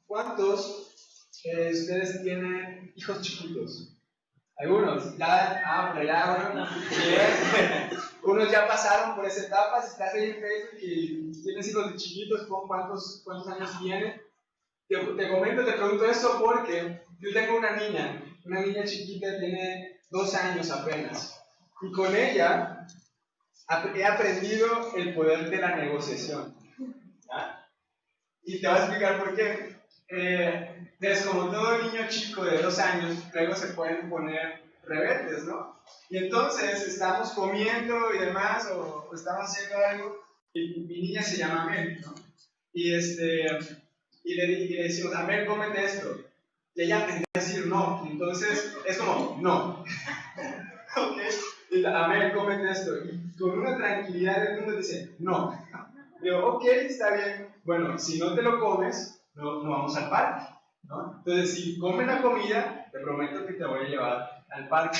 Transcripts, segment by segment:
¿Cuántos ustedes tienen hijos chiquitos? Algunos, ya, pero ya, bueno, bien. Unos ya pasaron por esa etapa. Si estás ahí en Facebook y tienes hijos de chiquitos, ¿cuántos años tienen? Te comento, te pregunto esto porque yo tengo una niña chiquita, tiene 2 años apenas, y con ella he aprendido el poder de la negociación. ¿Ya? Y te voy a explicar por qué. Entonces, como todo niño chico de 2 años, luego se pueden poner rebeldes, ¿no? Y entonces estamos comiendo y demás, o estamos haciendo algo, y mi niña se llama Mel, ¿no? Y le decimos, Amel, cómete esto. Y ella aprendió a decir no. Entonces es como, no. ¿Ok? Y Amel, cómete esto. Y con una tranquilidad del mundo dice, no. Digo, ok, está bien. Bueno, si no te lo comes, no vamos al parque, ¿no? Entonces, si comes la comida, te prometo que te voy a llevar al parque.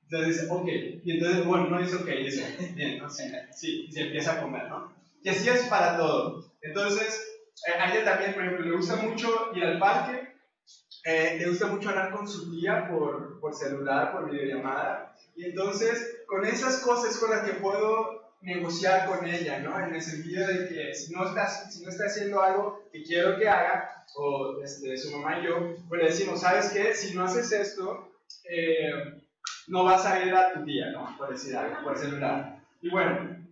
Entonces dice, ok. Y entonces, bueno, no dice ok, dice, bien, ¿no? Sí, se empieza a comer, ¿no? Y así es para todo. Entonces, a ella también, por ejemplo, le gusta mucho ir al parque, le gusta mucho hablar con su tía por celular, por videollamada, y entonces con esas cosas con las que puedo negociar con ella, ¿no? En el sentido de que si no está haciendo algo que quiero que haga, o su mamá y yo, pues le decimos, ¿sabes qué? Si no haces esto, no vas a ir a tu tía, ¿no? Por decir algo, por celular. Y bueno,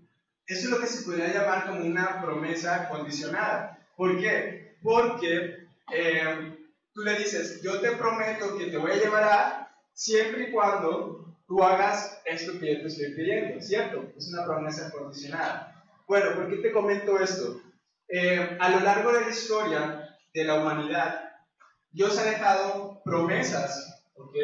eso es lo que se podría llamar como una promesa condicionada. ¿Por qué? Porque tú le dices, yo te prometo que te voy a llevar a siempre y cuando tú hagas esto que yo te estoy pidiendo, ¿cierto? Es una promesa condicionada. Bueno, ¿por qué te comento esto? A lo largo de la historia de la humanidad, Dios ha dejado promesas, ¿ok?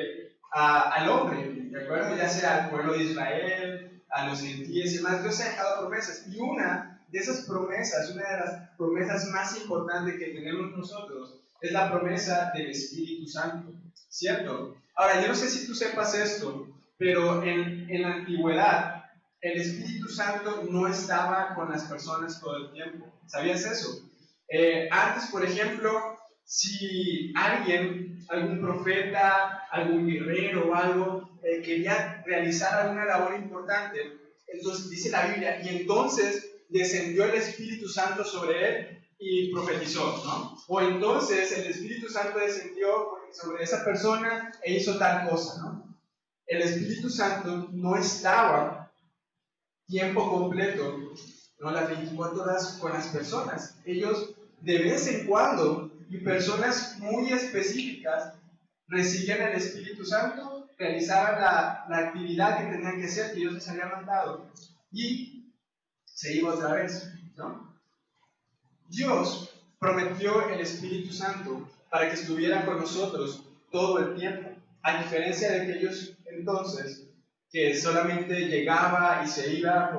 Al hombre, ¿de acuerdo? Ya sea al pueblo de Israel, a los gentiles y demás, Dios ha dejado promesas. Y una de esas promesas, una de las promesas más importantes que tenemos nosotros, es la promesa del Espíritu Santo, ¿cierto? Ahora, yo no sé si tú sepas esto, pero en la antigüedad, el Espíritu Santo no estaba con las personas todo el tiempo. ¿Sabías eso? Antes, por ejemplo, si algún profeta, algún guerrero o algo, quería realizar alguna labor importante, entonces dice la Biblia, y entonces descendió el Espíritu Santo sobre él y profetizó, ¿no? O entonces el Espíritu Santo descendió sobre esa persona e hizo tal cosa, ¿no? El Espíritu Santo no estaba tiempo completo, no las 24 horas con las personas. Ellos de vez en cuando, y personas muy específicas, recibían el Espíritu Santo, realizaban la actividad que tenían que hacer, que Dios les había mandado, y se iba otra vez, ¿no? Dios prometió el Espíritu Santo para que estuviera con nosotros todo el tiempo, a diferencia de aquellos entonces que solamente llegaba y se iba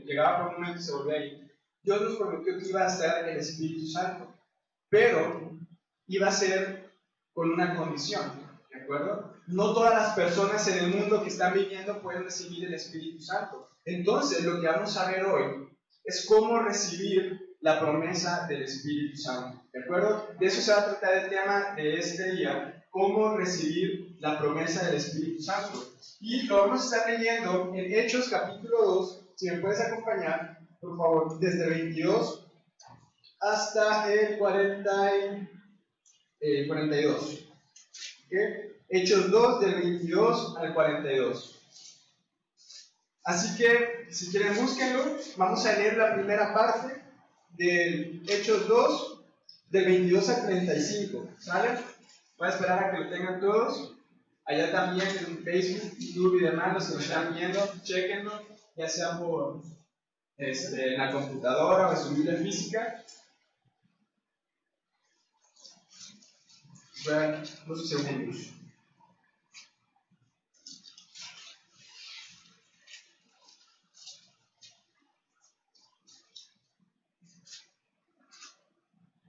llegaba por un momento y se volvía a ir. Dios nos prometió que iba a estar el Espíritu Santo, pero iba a ser con una condición, ¿de acuerdo? No todas las personas en el mundo que están viviendo pueden recibir el Espíritu Santo. Entonces, lo que vamos a ver hoy es cómo recibir la promesa del Espíritu Santo, ¿de acuerdo? De eso se va a tratar el tema de este día, cómo recibir la promesa del Espíritu Santo. Y lo vamos a estar leyendo en Hechos capítulo 2, si me puedes acompañar, por favor, desde el 22 hasta el 42. ¿Okay? Hechos 2, del 22 al 42. Así que, si quieren, búsquenlo. Vamos a leer la primera parte del Hechos 2, del 22 al 35. ¿Sale? Voy a esperar a que lo tengan todos. Allá también en Facebook, YouTube y demás, los que lo están viendo, chequenlo, ya sea por en la computadora o en su Biblia física. Voy a dar unos segundos.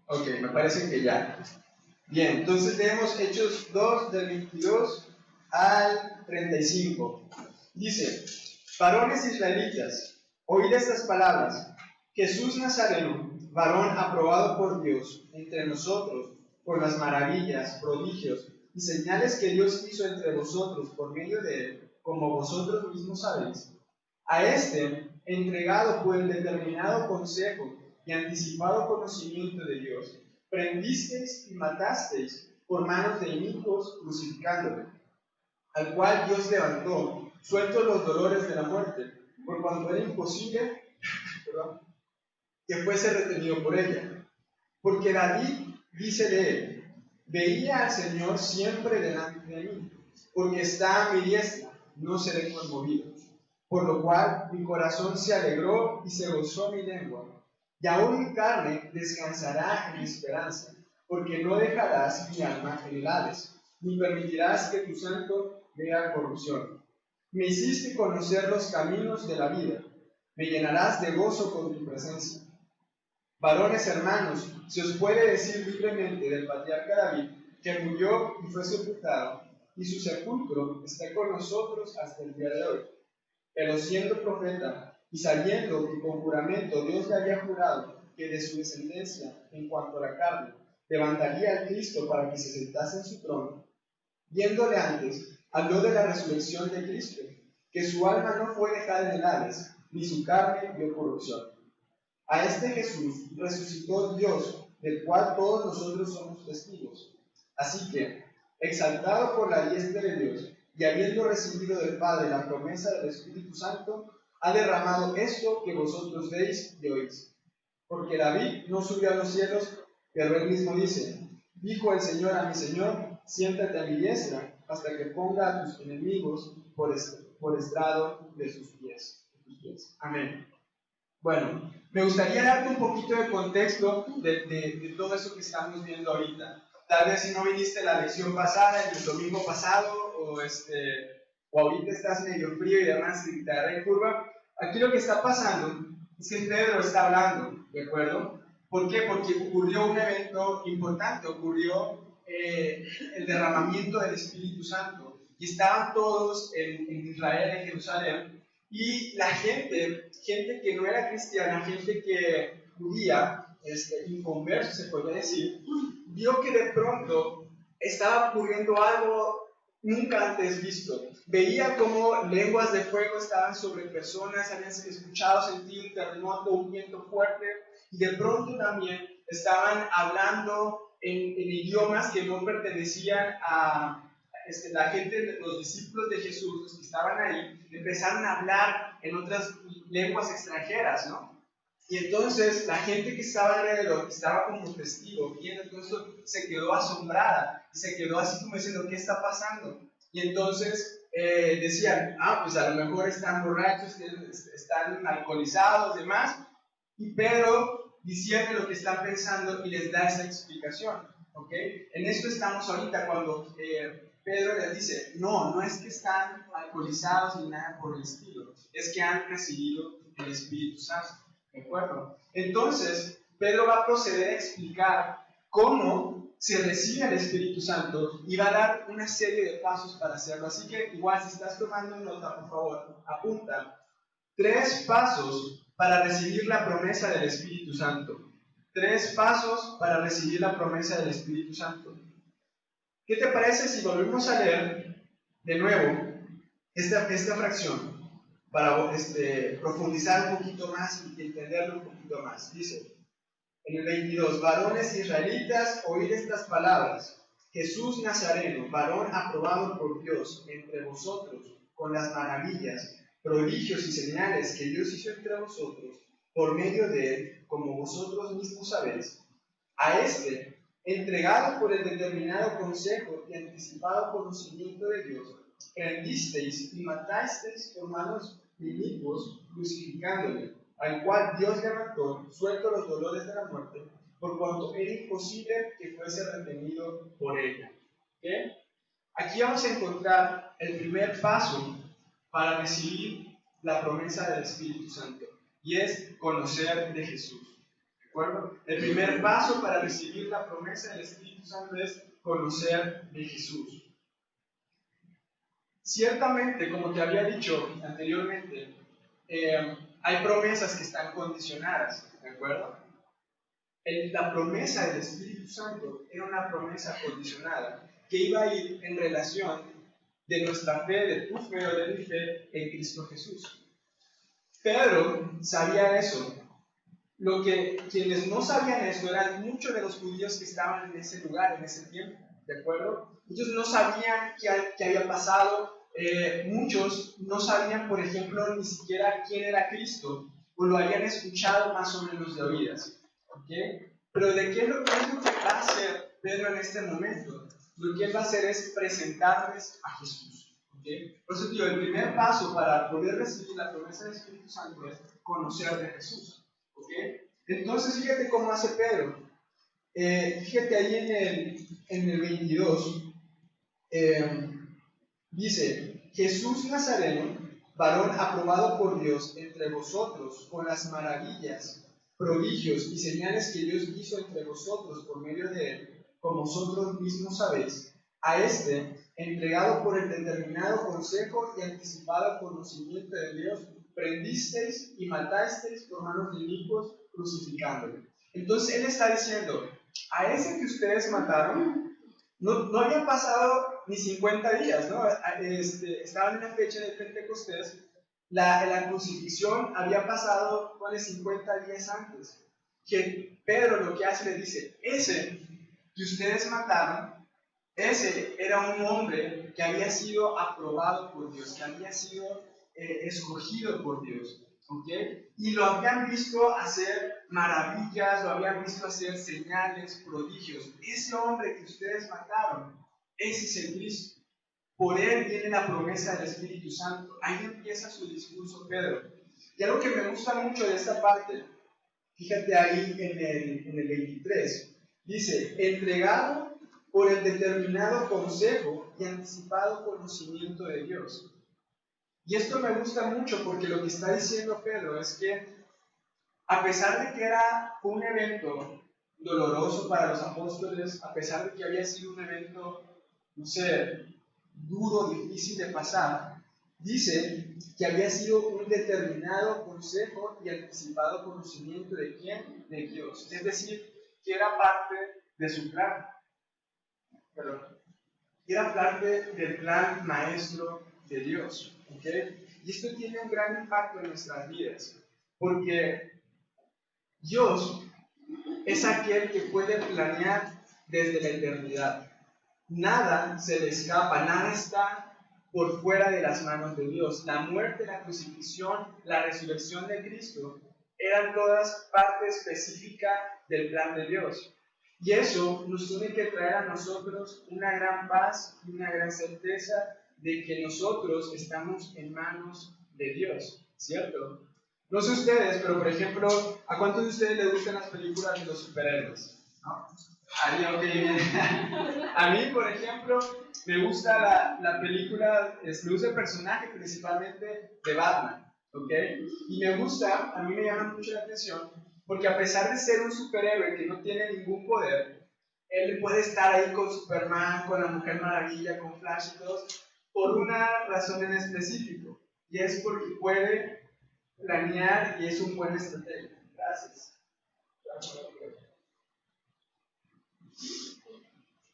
Ok, me parece que ya. Bien, entonces leemos Hechos 2, del 22 al 35. Dice, varones israelitas, oíd estas palabras. Jesús Nazareno, varón aprobado por Dios entre nosotros, por las maravillas, prodigios y señales que Dios hizo entre vosotros por medio de él, como vosotros mismos sabéis. A este, entregado por el determinado consejo y anticipado conocimiento de Dios, prendisteis y matasteis por manos de inicuos, crucificándole, al cual Dios levantó, sueltos los dolores de la muerte, por cuanto era imposible que fuese retenido por ella. Porque David dice de él: veía al Señor siempre delante de mí, porque está a mi diestra, no seré conmovido. Por lo cual mi corazón se alegró y se gozó mi lengua, y aún mi carne descansará en esperanza, porque no dejarás mi alma en el Hades, ni permitirás que tu santo vea corrupción. Me hiciste conocer los caminos de la vida, me llenarás de gozo con tu presencia. Varones hermanos, se os puede decir libremente del patriarca David, que murió y fue sepultado, y su sepulcro está con nosotros hasta el día de hoy. Pero siendo profeta, y sabiendo que con juramento Dios le había jurado que de su descendencia, en cuanto a la carne, levantaría al Cristo para que se sentase en su trono, viéndole antes, habló de la resurrección de Cristo, que su alma no fue dejada en el Hades, ni su carne vio corrupción. A este Jesús resucitó Dios, del cual todos nosotros somos testigos. Así que, exaltado por la diestra de Dios, y habiendo recibido del Padre la promesa del Espíritu Santo, ha derramado esto que vosotros veis y oís. Porque David no subió a los cielos, pero él mismo dice: dijo el Señor a mi Señor, siéntate a mi diestra, hasta que ponga a tus enemigos por estrado de sus pies. Amén. Bueno, me gustaría darte un poquito de contexto de todo eso que estamos viendo ahorita. Tal vez si no viniste la lección pasada, el domingo pasado, o ahorita estás medio frío y demás, y te agarré en curva. Aquí lo que está pasando es que Pedro está hablando, ¿de acuerdo? ¿Por qué? Porque ocurrió un evento importante, ocurrió el derramamiento del Espíritu Santo. Y estaban todos en Israel, en Jerusalén, y la gente que no era cristiana, gente que judía, inconverso se podría decir, vio que de pronto estaba ocurriendo algo nunca antes visto. Veía como lenguas de fuego estaban sobre personas, habían escuchado, sentido un terremoto, un viento fuerte, y de pronto también estaban hablando en idiomas que no pertenecían a la gente, los discípulos de Jesús, los que estaban ahí, empezaron a hablar en otras lenguas extranjeras, ¿no? Y entonces la gente que estaba alrededor, que estaba como testigo, viendo todo eso, se quedó asombrada y se quedó así como diciendo: ¿qué está pasando? Y entonces decían: pues a lo mejor están borrachos, están alcoholizados, demás. Y Pedro discierne lo que están pensando y les da esa explicación, ¿ok? En esto estamos ahorita cuando Pedro les dice: no es que están alcoholizados ni nada por el estilo, es que han recibido el Espíritu Santo. ¿De acuerdo? Entonces, Pedro va a proceder a explicar cómo se recibe el Espíritu Santo y va a dar una serie de pasos para hacerlo. Así que, igual, si estás tomando nota, por favor, apunta 3 pasos para recibir la promesa del Espíritu Santo. 3 pasos para recibir la promesa del Espíritu Santo. ¿Qué te parece si volvemos a leer de nuevo esta fracción? Para profundizar un poquito más y entenderlo un poquito más. Dice, en el 22, varones israelitas, oíd estas palabras. Jesús Nazareno, varón aprobado por Dios entre vosotros, con las maravillas, prodigios y señales que Dios hizo entre vosotros, por medio de él, como vosotros mismos sabéis. A este, entregado por el determinado consejo y anticipado conocimiento de Dios, prendisteis y matasteis por manos inicuos, crucificándole, al cual Dios levantó, suelto los dolores de la muerte, por cuanto era imposible que fuese retenido por ella. ¿Okay? Aquí vamos a encontrar el primer paso para recibir la promesa del Espíritu Santo, y es conocer de Jesús. ¿De acuerdo? El primer paso para recibir la promesa del Espíritu Santo es conocer de Jesús. Ciertamente, como te había dicho anteriormente, hay promesas que están condicionadas, ¿de acuerdo? la promesa del Espíritu Santo era una promesa condicionada que iba a ir en relación de nuestra fe, de tu fe o de mi fe en Cristo Jesús. Pedro sabía eso. Quienes no sabían eso eran muchos de los judíos que estaban en ese lugar, en ese tiempo, ¿de acuerdo? Muchos no sabían qué había pasado, muchos no sabían, por ejemplo, ni siquiera quién era Cristo, o lo habían escuchado más o menos de oídas, ¿ok? Pero ¿de qué es lo que va a hacer Pedro en este momento? Lo que él va a hacer es presentarles a Jesús, ¿ok? Por eso digo, el primer paso para poder recibir la promesa del Espíritu Santo es conocer de Jesús. ¿Okay? Entonces, fíjate cómo hace Pedro. Fíjate ahí en el 22, dice: Jesús Nazareno, varón aprobado por Dios entre vosotros, con las maravillas, prodigios y señales que Dios hizo entre vosotros por medio de él, como vosotros mismos sabéis, a este, entregado por el determinado consejo y anticipado conocimiento de Dios, prendisteis y matasteis por manos de inicuos, crucificándole. Entonces él está diciendo: a ese que ustedes mataron, no habían pasado ni 50 días, ¿no? Estaba en una fecha de Pentecostés, la crucifixión había pasado, ¿cuáles? 50 días antes. Que Pedro lo que hace le dice: ese que ustedes mataron, ese era un hombre que había sido aprobado por Dios, que había sido escogido por Dios, ¿ok? Y lo habían visto hacer maravillas, lo habían visto hacer señales, prodigios. Ese hombre que ustedes mataron, ese es el Cristo. Por él viene la promesa del Espíritu Santo. Ahí empieza su discurso Pedro. Y algo que me gusta mucho de esta parte, fíjate ahí en el 23, dice: entregado por el determinado consejo y anticipado conocimiento de Dios. Y esto me gusta mucho porque lo que está diciendo Pedro es que, a pesar de que era un evento doloroso para los apóstoles, a pesar de que había sido un evento, no sé, duro, difícil de pasar, dice que había sido un determinado consejo y anticipado conocimiento ¿de quién? De Dios. Es decir, que era parte de su plan. Perdón. Era parte del plan maestro de Dios. ¿Okay? Y esto tiene un gran impacto en nuestras vidas, porque Dios es aquel que puede planear desde la eternidad. Nada se le escapa, nada está por fuera de las manos de Dios. La muerte, la crucifixión, la resurrección de Cristo eran todas parte específica del plan de Dios. Y eso nos tiene que traer a nosotros una gran paz y una gran certeza de que nosotros estamos en manos de Dios, ¿cierto? No sé ustedes, pero por ejemplo, ¿a cuántos de ustedes les gustan las películas de los superhéroes? ¿No? A mí, bien. A mí, por ejemplo, me gusta la película, me gusta el personaje principalmente de Batman, ¿ok? Y a mí me llama mucho la atención, porque a pesar de ser un superhéroe que no tiene ningún poder, él puede estar ahí con Superman, con la Mujer Maravilla, con Flash y todos, por una razón en específico, y es porque puede planear y es un buen estratega. Gracias.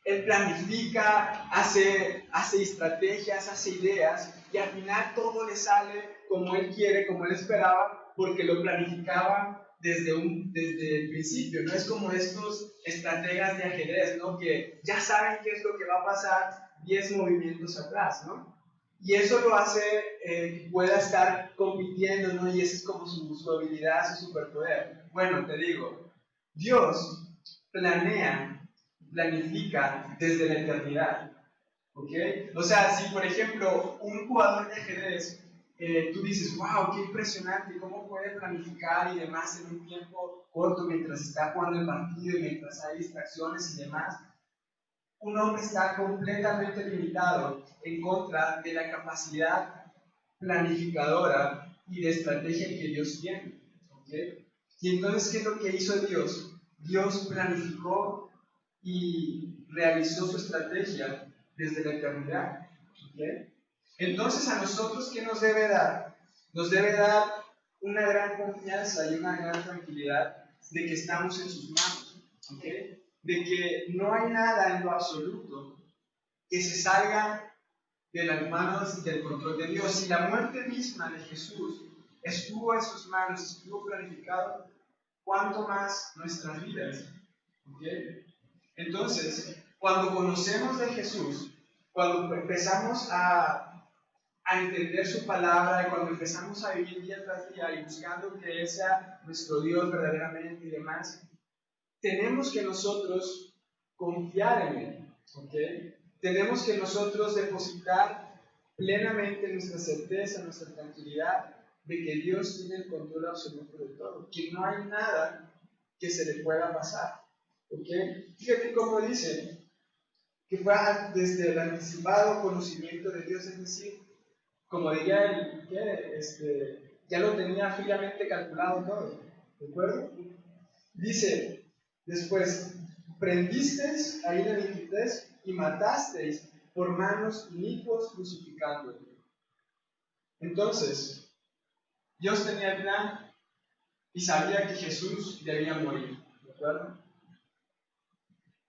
Él planifica, hace estrategias, hace ideas y al final todo le sale como él quiere, como él esperaba, porque lo planificaba desde el principio. No es como estos estrategas de ajedrez, ¿no? Que ya saben qué es lo que va a pasar 10 movimientos atrás, ¿no? Y eso lo hace que pueda estar compitiendo, ¿no? Y esa es como su habilidad, su superpoder. Bueno, te digo, Dios planifica desde la eternidad. ¿Ok? O sea, si por ejemplo un jugador de ajedrez, tú dices: wow, qué impresionante, cómo puede planificar y demás en un tiempo corto mientras está jugando el partido y mientras hay distracciones y demás. Un hombre está completamente limitado en contra de la capacidad planificadora y de estrategia que Dios tiene. ¿Okay? Y entonces, ¿qué es lo que hizo Dios? Dios planificó y realizó su estrategia desde la eternidad. ¿Okay? Entonces, a nosotros, ¿qué nos debe dar? Nos debe dar una gran confianza y una gran tranquilidad de que estamos en sus manos, ¿ok? De que no hay nada en lo absoluto que se salga de las manos y del control de Dios. Si la muerte misma de Jesús estuvo en sus manos, estuvo planificado, ¿cuánto más nuestras vidas? ¿Ok? Entonces, cuando conocemos de Jesús, cuando empezamos a entender su palabra, y cuando empezamos a vivir día tras día y buscando que Él sea nuestro Dios verdaderamente y demás, tenemos que nosotros confiar en Él, ¿ok? Tenemos que nosotros depositar plenamente nuestra certeza, nuestra tranquilidad de que Dios tiene el control absoluto de todo, que no hay nada que se le pueda pasar, ¿ok? Fíjate cómo dice que fue desde el anticipado conocimiento de Dios, es decir, como diría él, ya lo tenía fríamente calculado todo, ¿de acuerdo? Dice después, prendisteis, ahí en el 23, y matasteis por manos inicuos crucificándolo. Entonces, Dios tenía el plan y sabía que Jesús debía morir, ¿de acuerdo?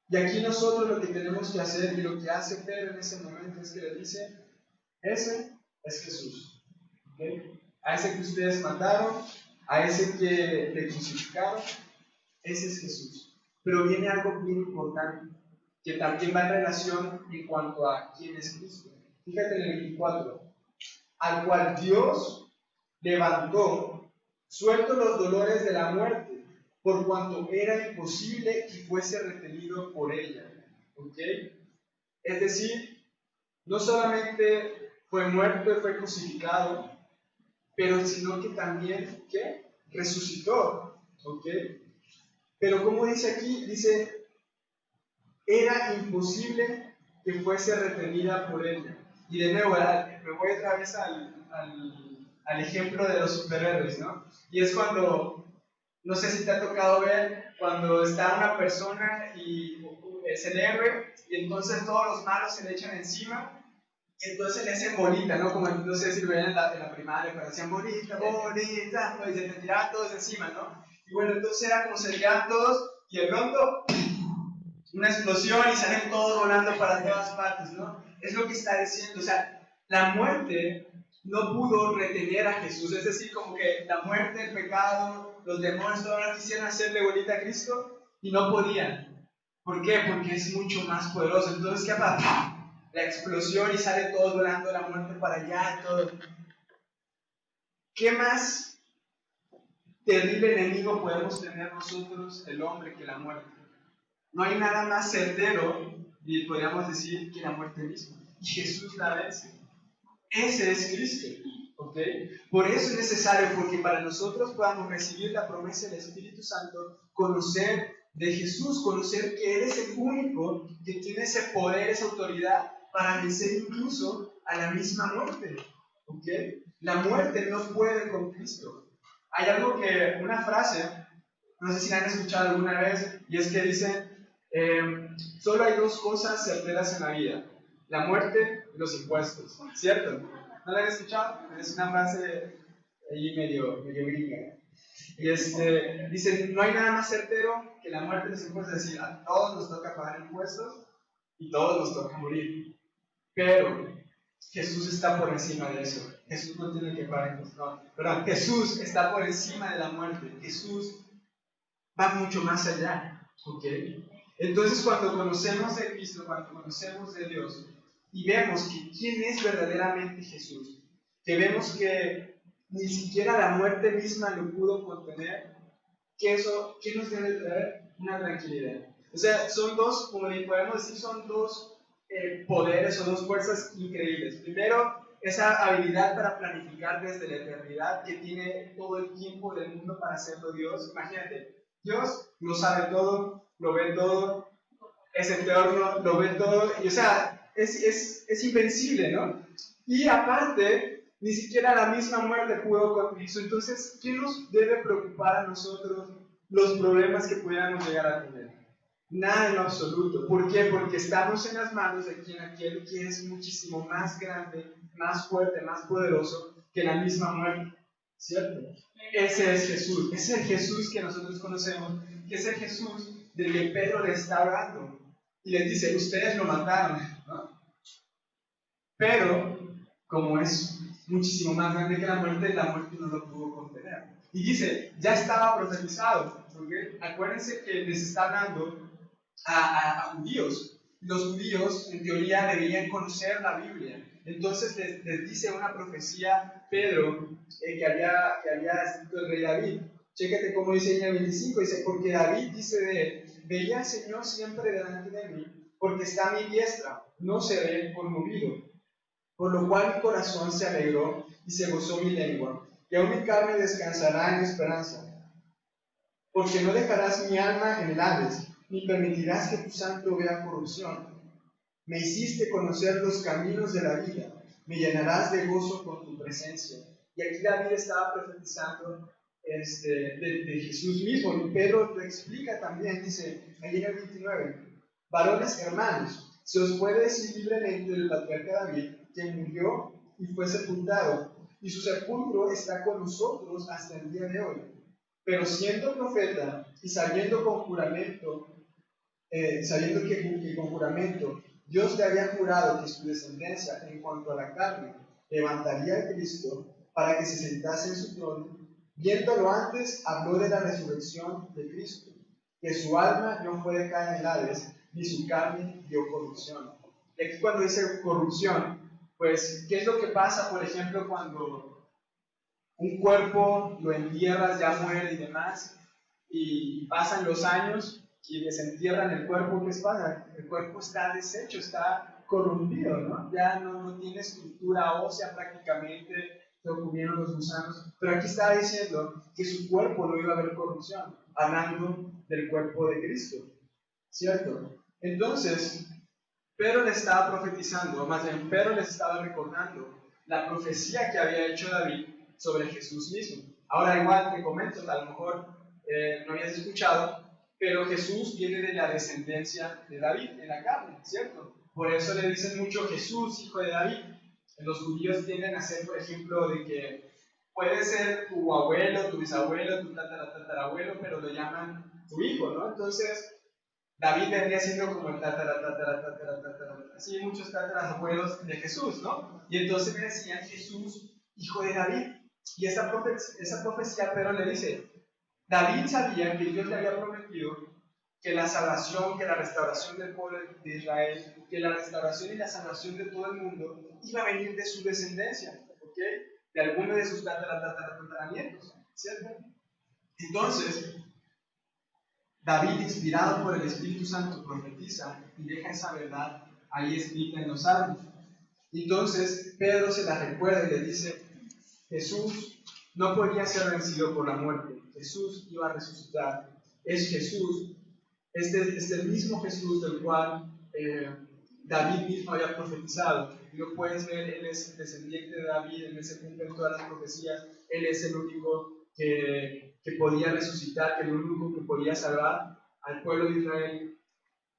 Y aquí nosotros lo que tenemos que hacer, y lo que hace Pedro en ese momento, es que le dice, ese es Jesús, ¿okay? A ese que ustedes mataron, a ese que le crucificaron, ese es Jesús. Pero viene algo bien importante, que también va en relación en cuanto a quién es Cristo. Fíjate en el 24, al cual Dios levantó, suelto los dolores de la muerte, por cuanto era imposible que fuese retenido por ella. ¿Ok? Es decir, no solamente fue muerto y fue crucificado, pero sino que también, ¿qué? Resucitó. ¿Ok? Pero como dice aquí, dice, era imposible que fuese retenida por ella. Y de nuevo, me voy otra vez al ejemplo de los superhéroes, ¿no? Y es cuando, no sé si te ha tocado ver, cuando está una persona y es el héroe, y entonces todos los malos se le echan encima, y entonces le hacen bolita, ¿no? Como no sé si lo ven en la primaria, pero hacían bolita, bolita, pues se le tiraban todos encima, ¿no? Y bueno, entonces era como se tiraban todos, y de pronto una explosión y salen todos volando para todas partes, ¿no? Es lo que está diciendo, o sea, la muerte no pudo retener a Jesús, es decir, como que la muerte, el pecado, los demonios, ahora quisieran hacerle bolita a Cristo y no podían. ¿Por qué? Porque es mucho más poderoso. Entonces, ¿qué pasa? La explosión y sale todo volando, la muerte para allá, todo. ¿Qué más terrible enemigo podemos tener nosotros, el hombre, que la muerte? No hay nada más certero, y podríamos decir, que la muerte misma. Y Jesús la vence. Ese es Cristo. ¿Ok? Por eso es necesario, porque para nosotros podamos recibir la promesa del Espíritu Santo, conocer de Jesús, conocer que Él es el único que tiene ese poder, esa autoridad para vencer incluso a la misma muerte. ¿Ok? La muerte no puede con Cristo. Hay algo que, una frase, no sé si la han escuchado alguna vez, y es que dice, solo hay dos cosas certeras en la vida, la muerte y los impuestos, ¿cierto? ¿No la han escuchado? Es una frase ahí medio gringa. Y dice, no hay nada más certero que la muerte y los impuestos, es decir, a todos nos toca pagar impuestos y todos nos toca morir. Pero Jesús está por encima de eso. Jesús no tiene que pagar impuestos. No, perdón, Jesús está por encima de la muerte. Jesús va mucho más allá. ¿Ok? Entonces, cuando conocemos de Cristo, cuando conocemos de Dios y vemos que quién es verdaderamente Jesús, que vemos que ni siquiera la muerte misma lo pudo contener, ¿qué nos debe traer? Una tranquilidad. O sea, son dos, como podemos decir, son dos poderes o dos fuerzas increíbles. Primero, esa habilidad para planificar desde la eternidad que tiene todo el tiempo del mundo para hacerlo Dios. Imagínate, Dios lo sabe todo, lo ve todo, es eterno, lo ve todo, y o sea, es invencible, ¿no? Y aparte, ni siquiera la misma muerte pudo con Cristo. Entonces, ¿qué nos debe preocupar a nosotros los problemas que pudiéramos llegar a tener? Nada en lo absoluto. ¿Por qué? Porque estamos en las manos de aquel que es muchísimo más grande, más fuerte, más poderoso que la misma muerte. ¿cierto? Ese es Jesús, ese es el Jesús que nosotros conocemos, que es el Jesús del que Pedro le está hablando. Y les dice, ustedes lo mataron, ¿no? Pero, como es muchísimo más grande que la muerte no lo pudo contener. Y dice, ya estaba profetizado, ¿okay? Acuérdense que les está hablando a judíos. Los judíos, en teoría, deberían conocer la Biblia. Entonces les dice una profecía Pedro que había escrito el rey David. Chécate cómo dice en el 25, dice, porque David dice de él, veía al Señor siempre delante de mí, porque está a mi diestra, no seré conmovido. Por lo cual mi corazón se alegró y se gozó mi lengua, y aún mi carne descansará en esperanza. Porque no dejarás mi alma en el Hades, ni permitirás que tu santo vea corrupción. Me hiciste conocer los caminos de la vida, me llenarás de gozo con tu presencia. Y aquí David estaba profetizando de Jesús mismo, y Pedro lo explica también, dice, ahí en el 29, varones hermanos, se os puede decir libremente del patriarca David, que murió y fue sepultado, y su sepulcro está con nosotros hasta el día de hoy. Pero siendo profeta y sabiendo que con juramento Dios le había jurado que su descendencia en cuanto a la carne levantaría a Cristo para que se sentase en su trono, viéndolo antes habló de la resurrección de Cristo, que su alma no fue dejada en el Hades, ni su carne dio corrupción. Y aquí cuando dice corrupción, pues, ¿qué es lo que pasa, por ejemplo, cuando un cuerpo lo entierras, ya muere y demás, y pasan los años y desentierran el cuerpo? ¿Qué pasa? El cuerpo está deshecho, está corrompido, ¿no? Ya no tiene estructura ósea prácticamente, lo comieron los gusanos. Pero aquí está diciendo que su cuerpo no iba a haber corrupción, hablando del cuerpo de Cristo, ¿cierto? Entonces, Pedro le estaba profetizando, o más bien Pedro les estaba recordando la profecía que había hecho David sobre Jesús mismo. Ahora igual te comento, a lo mejor no habías escuchado, pero Jesús viene de la descendencia de David, en la carne, ¿cierto? Por eso le dicen mucho Jesús, hijo de David. Los judíos tienden a hacer, por ejemplo, de que puede ser tu abuelo, tu bisabuelo, tu tatarabuelo, pero lo llaman tu hijo, ¿no? Entonces, David vendría siendo como el así muchos tatarabuelos de Jesús, ¿no? Y entonces me decían Jesús, hijo de David. Y esa profecía Pedro le dice, David sabía que Dios le había prometido que la salvación, que la restauración del pueblo de Israel, que la restauración y la salvación de todo el mundo iba a venir de su descendencia, ¿ok? De alguno de sus tataranietos, ¿cierto? Entonces, David, inspirado por el Espíritu Santo, profetiza y deja esa verdad ahí escrita en los salmos. Entonces, Pedro se la recuerda y le dice, Jesús no podía ser vencido por la muerte, Jesús iba a resucitar. Es Jesús, este mismo Jesús del cual David mismo había profetizado. Y lo puedes ver, él es descendiente de David, él se cumple en todas las profecías, él es el único que podía resucitar, que el único que podía salvar al pueblo de Israel.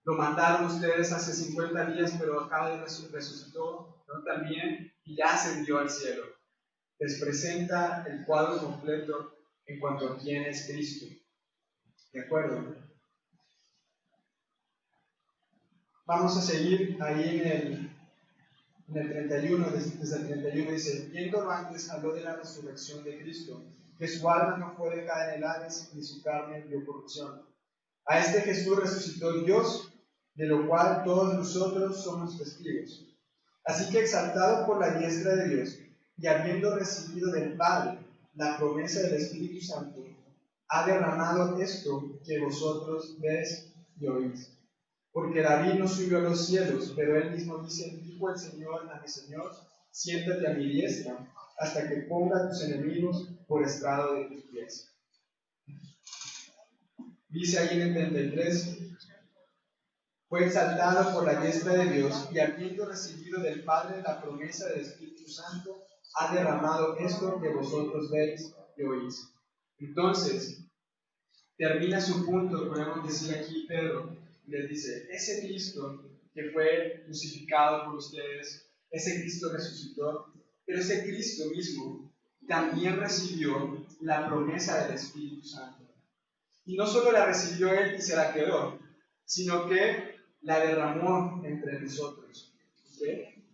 Lo mataron ustedes hace 50 días, pero acaba de resucitó, ¿no? También, y ya ascendió al cielo. Les presenta el cuadro completo en cuanto a quién es Cristo. ¿De acuerdo? Vamos a seguir ahí en el 31, desde el 31 dice, viéndolo antes habló de la resurrección de Cristo, que su alma no fue dejada en el Hades, ni su carne dio corrupción. A este Jesús resucitó Dios, de lo cual todos nosotros somos testigos. Así que exaltado por la diestra de Dios, y habiendo recibido del Padre la promesa del Espíritu Santo, ha derramado esto que vosotros veis y oís. Porque David no subió a los cielos, pero él mismo dice, dijo el Señor a mi Señor, siéntate a mi diestra, hasta que ponga a tus enemigos por estrado de tus pies. Dice ahí en el 33, fue exaltado por la diestra de Dios, y habiendo recibido del Padre la promesa del Espíritu Santo, ha derramado esto que vosotros veis y oís. Entonces, termina su punto, podemos decir aquí Pedro, les dice, ese Cristo que fue crucificado por ustedes, ese Cristo resucitó, pero ese Cristo mismo también recibió la promesa del Espíritu Santo. Y no solo la recibió él y se la quedó, sino que la derramó entre nosotros. ¿Okay?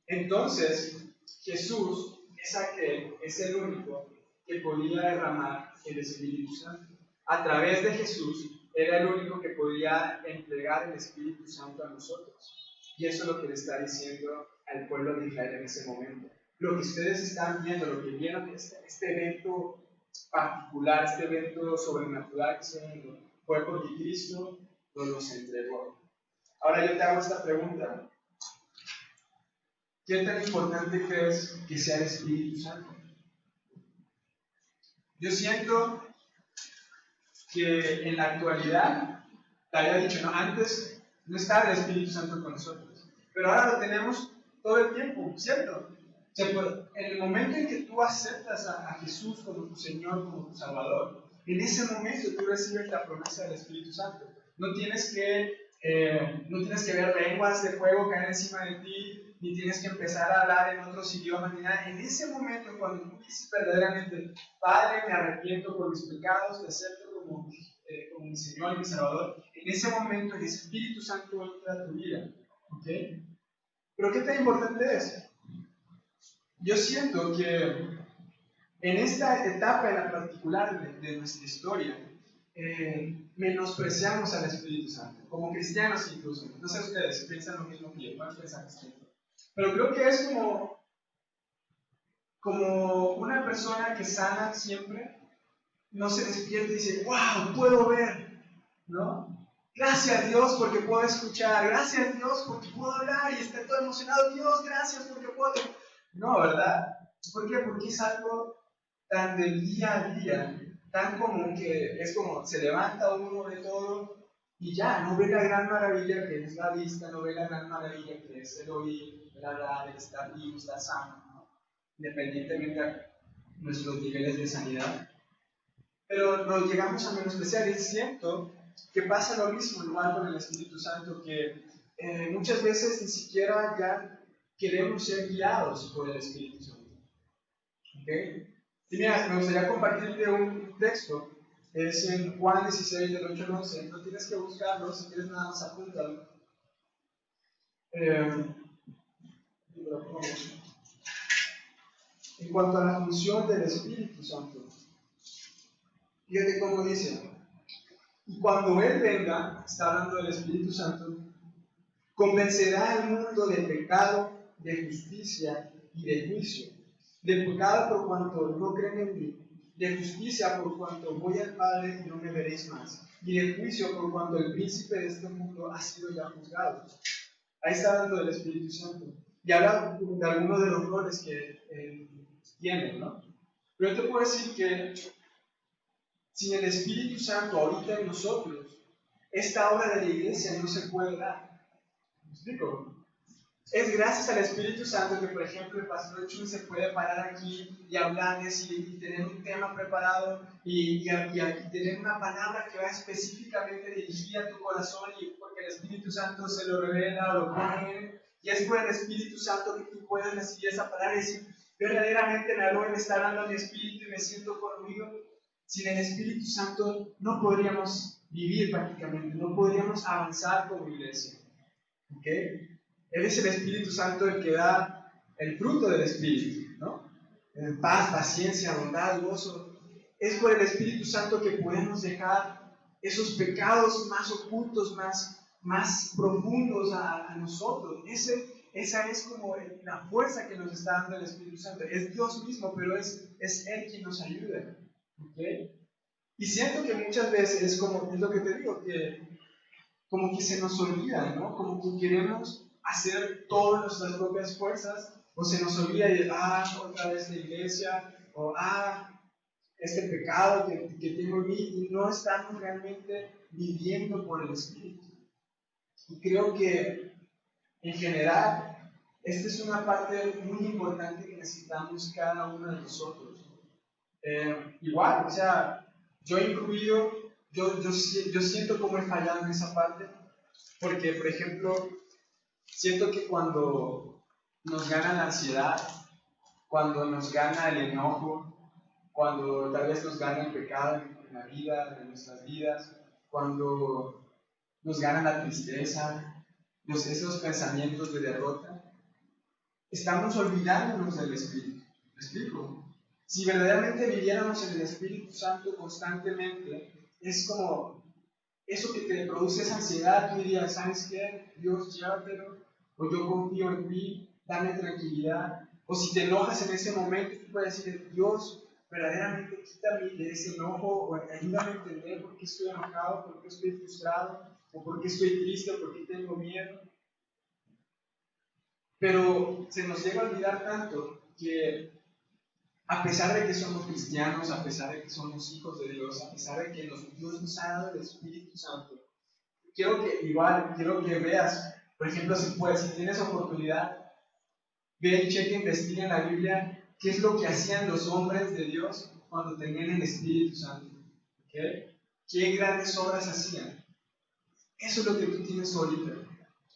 Entonces, Jesús es el único que podía derramar el Espíritu Santo. A través de Jesús era el único que podía entregar el Espíritu Santo a nosotros. Y eso es lo que le está diciendo al pueblo de Israel en ese momento. Lo que ustedes están viendo, lo que vieron, este evento particular, este evento sobrenatural que se dio, fue porque Cristo nos los entregó. Ahora yo te hago esta pregunta. ¿Qué tan importante crees que sea el Espíritu Santo? Yo siento que en la actualidad, te había dicho, ¿no? Antes no estaba el Espíritu Santo con nosotros, pero ahora lo tenemos todo el tiempo, ¿cierto? O sea, en el momento en que tú aceptas a Jesús como tu Señor, como tu Salvador, en ese momento tú recibes la promesa del Espíritu Santo. No tienes que ver lenguas de fuego caer encima de ti, ni tienes que empezar a hablar en otros idiomas, ni nada. En ese momento, cuando tú dices verdaderamente, Padre, me arrepiento por mis pecados, te acepto como mi Señor y mi Salvador, en ese momento el Espíritu Santo entra a tu vida. ¿Ok? Pero ¿qué tan importante es? Yo siento que en esta etapa en particular de nuestra historia, menospreciamos al Espíritu Santo, como cristianos incluso. No sé ustedes, piensan lo mismo que yo, ¿cuál piensan esto? Pero creo que es como una persona que sana siempre, no se despierta y dice, wow, puedo ver, ¿no? Gracias Dios porque puedo escuchar, gracias Dios porque puedo hablar y estoy todo emocionado, Dios, gracias porque puedo. No, ¿verdad? ¿Por qué? Porque es algo tan del día a día, tan común que es como se levanta uno de todo y ya, no ve la gran maravilla que es la vista, no ve la gran maravilla que es el oír, el hablar, el estar vivo, estar sano, ¿no? Independientemente de nuestros niveles de sanidad. Pero nos llegamos a menospreciar y es cierto que pasa lo mismo igual con el Espíritu Santo, que muchas veces ni siquiera ya queremos ser guiados por el Espíritu Santo. ¿Okay? Y mira, me gustaría compartirte un texto, es en Juan 16, del 8 al 11, no tienes que buscarlo, si quieres nada más apúntalo. En cuanto a la función del Espíritu Santo, fíjate cómo dice, y cuando Él venga, está hablando del Espíritu Santo, convencerá al mundo de pecado, de justicia y de juicio. De pecado por cuanto no creen en mí, de justicia por cuanto voy al Padre y no me veréis más, y de juicio por cuanto el príncipe de este mundo ha sido ya juzgado. Ahí está hablando del Espíritu Santo. Y habla de algunos de los roles que tiene, ¿no? Pero yo te puedo decir que sin el Espíritu Santo ahorita en nosotros, esta obra de la iglesia no se puede dar. ¿Me explico? Es gracias al Espíritu Santo que, por ejemplo, el pastor Chun se puede parar aquí y hablarles y tener un tema preparado y tener una palabra que va específicamente dirigida a tu corazón y porque el Espíritu Santo se lo revela o lo pone. Y es por el Espíritu Santo que tú puedes recibir esa palabra y decir, verdaderamente me habló y me está hablando a mi espíritu y me siento conmigo. Sin el Espíritu Santo no podríamos vivir prácticamente, no podríamos avanzar como iglesia. ¿Ok? Él es el Espíritu Santo el que da el fruto del Espíritu, ¿no? Paz, paciencia, bondad, gozo. Es por el Espíritu Santo que podemos dejar esos pecados más ocultos, más profundos a nosotros. Esa es como la fuerza que nos está dando el Espíritu Santo. Es Dios mismo, pero es Él quien nos ayuda. ¿Okay? Y siento que muchas veces es lo que te digo, que como que se nos olvida, ¿no? Como que queremos hacer todas nuestras propias fuerzas, o se nos olvida de, otra vez la iglesia, o este pecado que tengo en mí, y no estamos realmente viviendo por el Espíritu. Y creo que, en general, esta es una parte muy importante que necesitamos cada uno de nosotros. Igual, o sea, yo incluido, yo siento cómo he fallado en esa parte, porque, por ejemplo, siento que cuando nos gana la ansiedad, cuando nos gana el enojo, cuando tal vez nos gana el pecado en la vida, en nuestras vidas, cuando nos gana la tristeza, esos pensamientos de derrota, estamos olvidándonos del Espíritu. ¿Me explico? Si verdaderamente viviéramos en el Espíritu Santo constantemente, es como eso que te produce esa ansiedad. Tú dirías, ¿sabes qué? Dios, llévatelo, o yo confío en ti, dame tranquilidad. O si te enojas en ese momento, tú puedes decir, Dios, verdaderamente quítame de ese enojo, o ayúdame a entender por qué estoy enojado, por qué estoy frustrado, o por qué estoy triste, o por qué tengo miedo. Pero se nos llega a olvidar tanto que a pesar de que somos cristianos, a pesar de que somos hijos de Dios, a pesar de que Dios nos ha dado el Espíritu Santo, quiero que veas, por ejemplo, si tienes oportunidad, ve y checa, investiga en la Biblia qué es lo que hacían los hombres de Dios cuando tenían el Espíritu Santo. ¿Okay? ¿Qué grandes obras hacían? Eso es lo que tú tienes ahorita.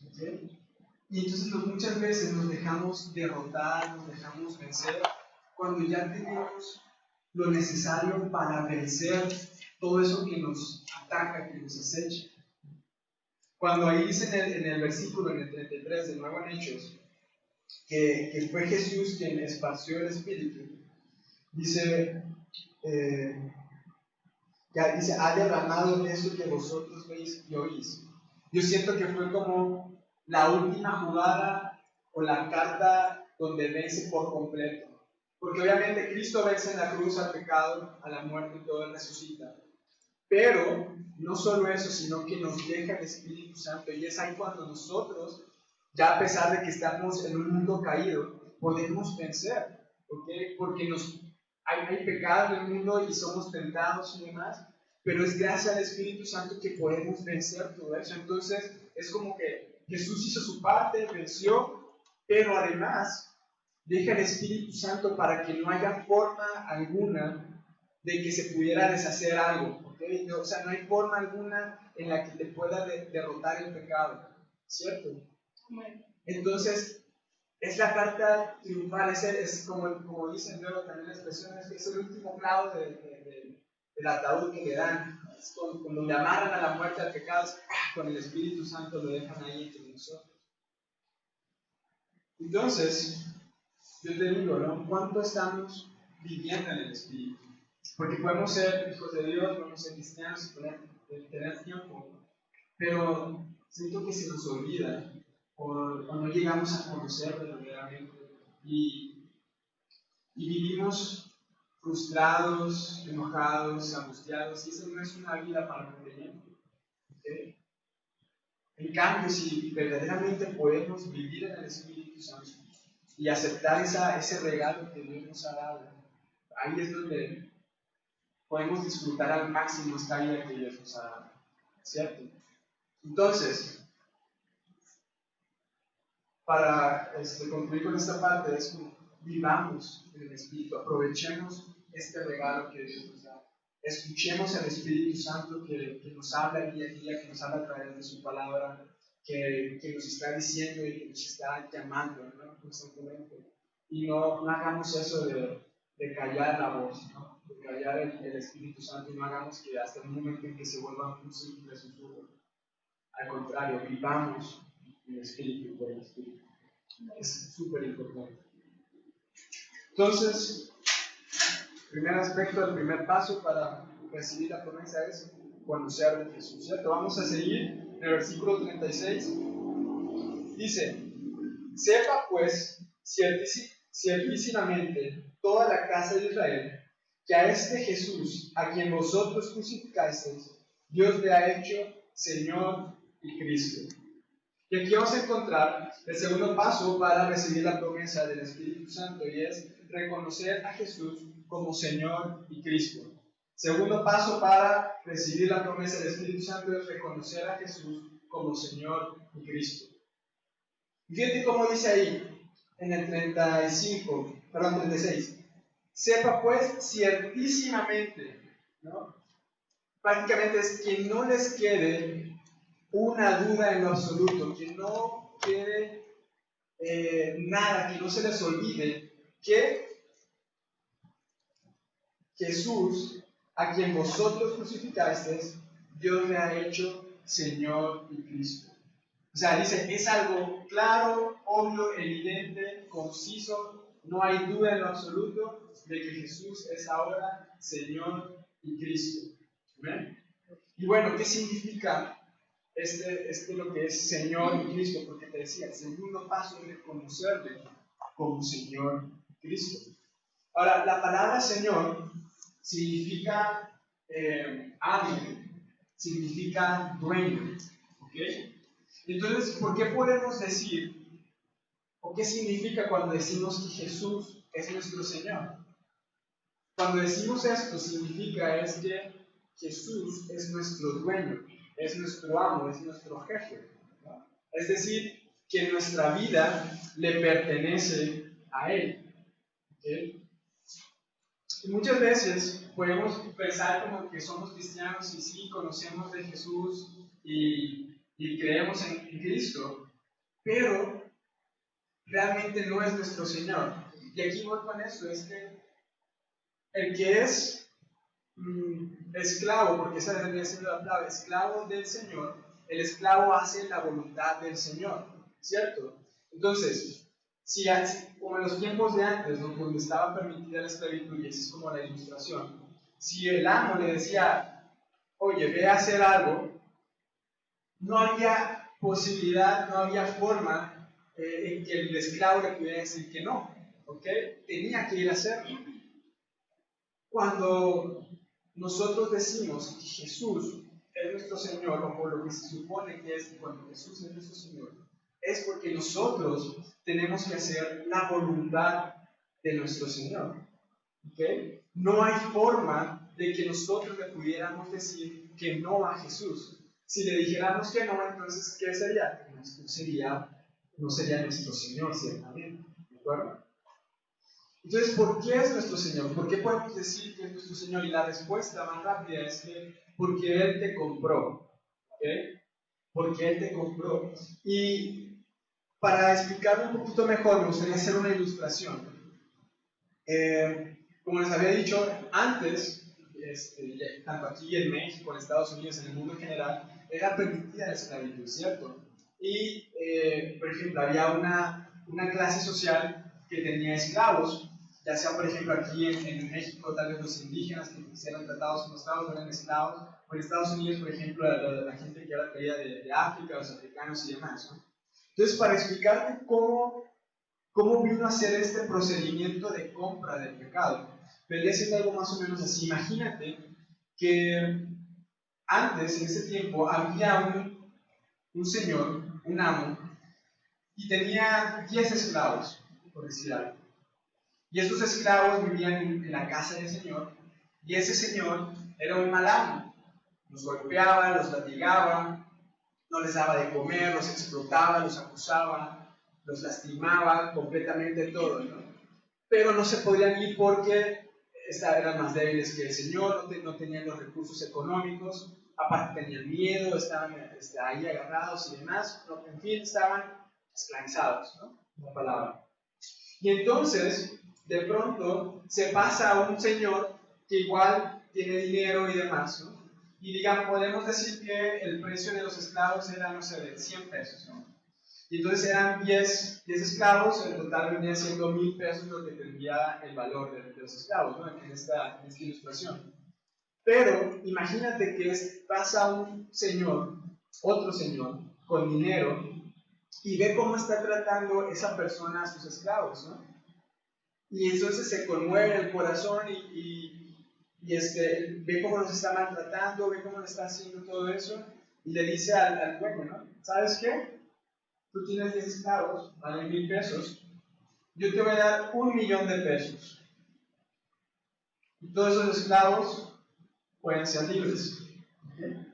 ¿Okay? Y entonces muchas veces nos dejamos derrotar, nos dejamos vencer, cuando ya tenemos lo necesario para vencer todo eso que nos ataca, que nos acecha. Cuando ahí dice en el versículo, en el 33, de nuevo en Hechos, que fue Jesús quien esparció el Espíritu, dice, ha derramado eso que vosotros veis y oís. Yo siento que fue como la última jugada o la carta donde vence por completo. Porque obviamente Cristo vence en la cruz al pecado, a la muerte y todo, Él resucita. Pero no solo eso, sino que nos deja el Espíritu Santo. Y es ahí cuando nosotros, ya a pesar de que estamos en un mundo caído, podemos vencer. ¿Okay? Porque hay pecado en el mundo y somos tentados y demás, pero es gracias al Espíritu Santo que podemos vencer todo eso. Entonces es como que Jesús hizo su parte, venció, pero además deja el Espíritu Santo para que no haya forma alguna de que se pudiera deshacer algo. ¿Okay? O sea, no hay forma alguna en la que te pueda derrotar el pecado, ¿cierto? Entonces, es la carta triunfal, es como dicen luego también la expresión, es el último clavo del ataúd que le dan, es con donde amarran a la muerte al pecado, con el Espíritu Santo lo dejan ahí entre nosotros. Entonces, yo te digo, ¿no? ¿Cuánto estamos viviendo en el Espíritu? Porque podemos ser hijos de Dios, podemos ser cristianos y tener tiempo, pero siento que se nos olvida o no llegamos a conocer verdaderamente y vivimos frustrados, enojados, angustiados, y eso no es una vida para un creyente. ¿Okay? En cambio, si verdaderamente podemos vivir en el Espíritu Santo y aceptar ese regalo que Dios nos ha dado, ahí es donde podemos disfrutar al máximo esta vida que Dios nos ha dado, ¿cierto? Entonces, para concluir con esta parte, es como vivamos en el Espíritu, aprovechemos este regalo que Dios nos da, escuchemos al Espíritu Santo que nos habla día a día, que nos habla a través de su palabra, que nos está diciendo y que nos está llamando, ¿no? Constantemente. Y no hagamos eso de callar la voz, ¿no? De callar el Espíritu Santo, y no hagamos que hasta el momento en que se vuelva un simple susurro. Al contrario, vivamos el Espíritu por el Espíritu. Es súper importante. Entonces, primer aspecto, el primer paso para recibir la promesa es conocer de Jesús, ¿cierto? Vamos a seguir en el versículo 36. Dice, sepa pues ciertísimamente toda la casa de Israel que a este Jesús, a quien vosotros crucificasteis, Dios le ha hecho Señor y Cristo. Y aquí vamos a encontrar el segundo paso para recibir la promesa del Espíritu Santo, y es reconocer a Jesús como Señor y Cristo. Segundo paso para recibir la promesa del Espíritu Santo es reconocer a Jesús como Señor y Cristo. Fíjate cómo dice ahí, en el 36. Sepa pues ciertísimamente, ¿no? Prácticamente es que no les quede una duda en lo absoluto, que no quede nada, que no se les olvide que Jesús, a quien vosotros crucificasteis, Dios le ha hecho Señor y Cristo. O sea, dice, es algo claro, obvio, evidente, conciso, no hay duda en lo absoluto de que Jesús es ahora Señor y Cristo. ¿Ven? Y bueno, ¿qué significa lo que es Señor y Cristo? Porque te decía, el segundo paso es reconocerle como Señor y Cristo. Ahora, la palabra Señor significa amo, significa dueño. ¿Ok? Entonces, ¿por qué podemos decir, o qué significa cuando decimos que Jesús es nuestro Señor? Cuando decimos esto, significa es que Jesús es nuestro dueño, es nuestro amo, es nuestro jefe, ¿no? Es decir, que nuestra vida le pertenece a Él. ¿Okay? Y muchas veces podemos pensar como que somos cristianos y sí, conocemos de Jesús y creemos en Cristo, pero realmente no es nuestro Señor. Y aquí voy con eso, es que el que es esclavo, porque esa debería ser la palabra, esclavo del Señor, el esclavo hace la voluntad del Señor, ¿cierto? Entonces, si como en los tiempos de antes, ¿no?, donde estaba permitida la esclavitud, y esa es como la ilustración, si el amo le decía, oye, ve a hacer algo, no había posibilidad, no había forma en que el esclavo le pudiera decir que no, ¿ok? Tenía que ir a hacerlo. Cuando nosotros decimos que Jesús es nuestro Señor, o por lo que se supone que es cuando Jesús es nuestro Señor, es porque nosotros tenemos que hacer la voluntad de nuestro Señor. ¿Okay? No hay forma de que nosotros le pudiéramos decir que no a Jesús. Si le dijéramos que no, entonces, ¿qué sería? No sería nuestro Señor, ciertamente. ¿De acuerdo? Entonces, ¿por qué es nuestro Señor? ¿Por qué podemos decir que es nuestro Señor? Y la respuesta más rápida es que porque Él te compró. ¿Okay? Porque Él te compró. Y para explicarlo un poquito mejor, me gustaría hacer una ilustración. Como les había dicho antes, tanto aquí en México, en Estados Unidos, en el mundo en general, era permitida la esclavitud, ¿cierto? Y, por ejemplo, había una clase social que tenía esclavos, ya sea, por ejemplo, aquí en México, tal vez los indígenas que eran tratados como esclavos eran esclavos, o en Estados Unidos, por ejemplo, la gente que era traída de África, los africanos y demás, ¿no? Entonces, para explicarte cómo vino a ser este procedimiento de compra del pecado, vendría siendo algo más o menos así. Imagínate que antes, en ese tiempo, había un señor, un amo, y tenía 10 esclavos, por decir algo. Y esos esclavos vivían en la casa del señor, y ese señor era un mal amo. Los golpeaba, los latigaba, no les daba de comer, los explotaba, los acusaba, los lastimaba, completamente todo, ¿no? Pero no se podían ir porque eran más débiles que el Señor, no tenían los recursos económicos, aparte tenían miedo, estaban ahí agarrados y demás, en fin, estaban esclavizados, ¿no? La palabra. Y entonces, de pronto, se pasa a un señor que igual tiene dinero y demás, ¿no? Y digamos, podemos decir que el precio de los esclavos era, no sé, de 100 pesos, ¿no? Y entonces eran 10 esclavos, en total venía siendo 1,000 pesos lo que tendría el valor de los esclavos, ¿no? En esta ilustración. Pero imagínate que pasa un señor, otro señor, con dinero, y ve cómo está tratando esa persona a sus esclavos, ¿no? Y entonces se conmueve el corazón ve cómo los está maltratando, ve cómo le está haciendo todo eso, y le dice al dueño, ¿no? ¿Sabes qué? Tú tienes 10 esclavos, valen 1,000 pesos, yo te voy a dar 1,000,000 de pesos. Y todos esos esclavos pueden ser libres. ¿Okay?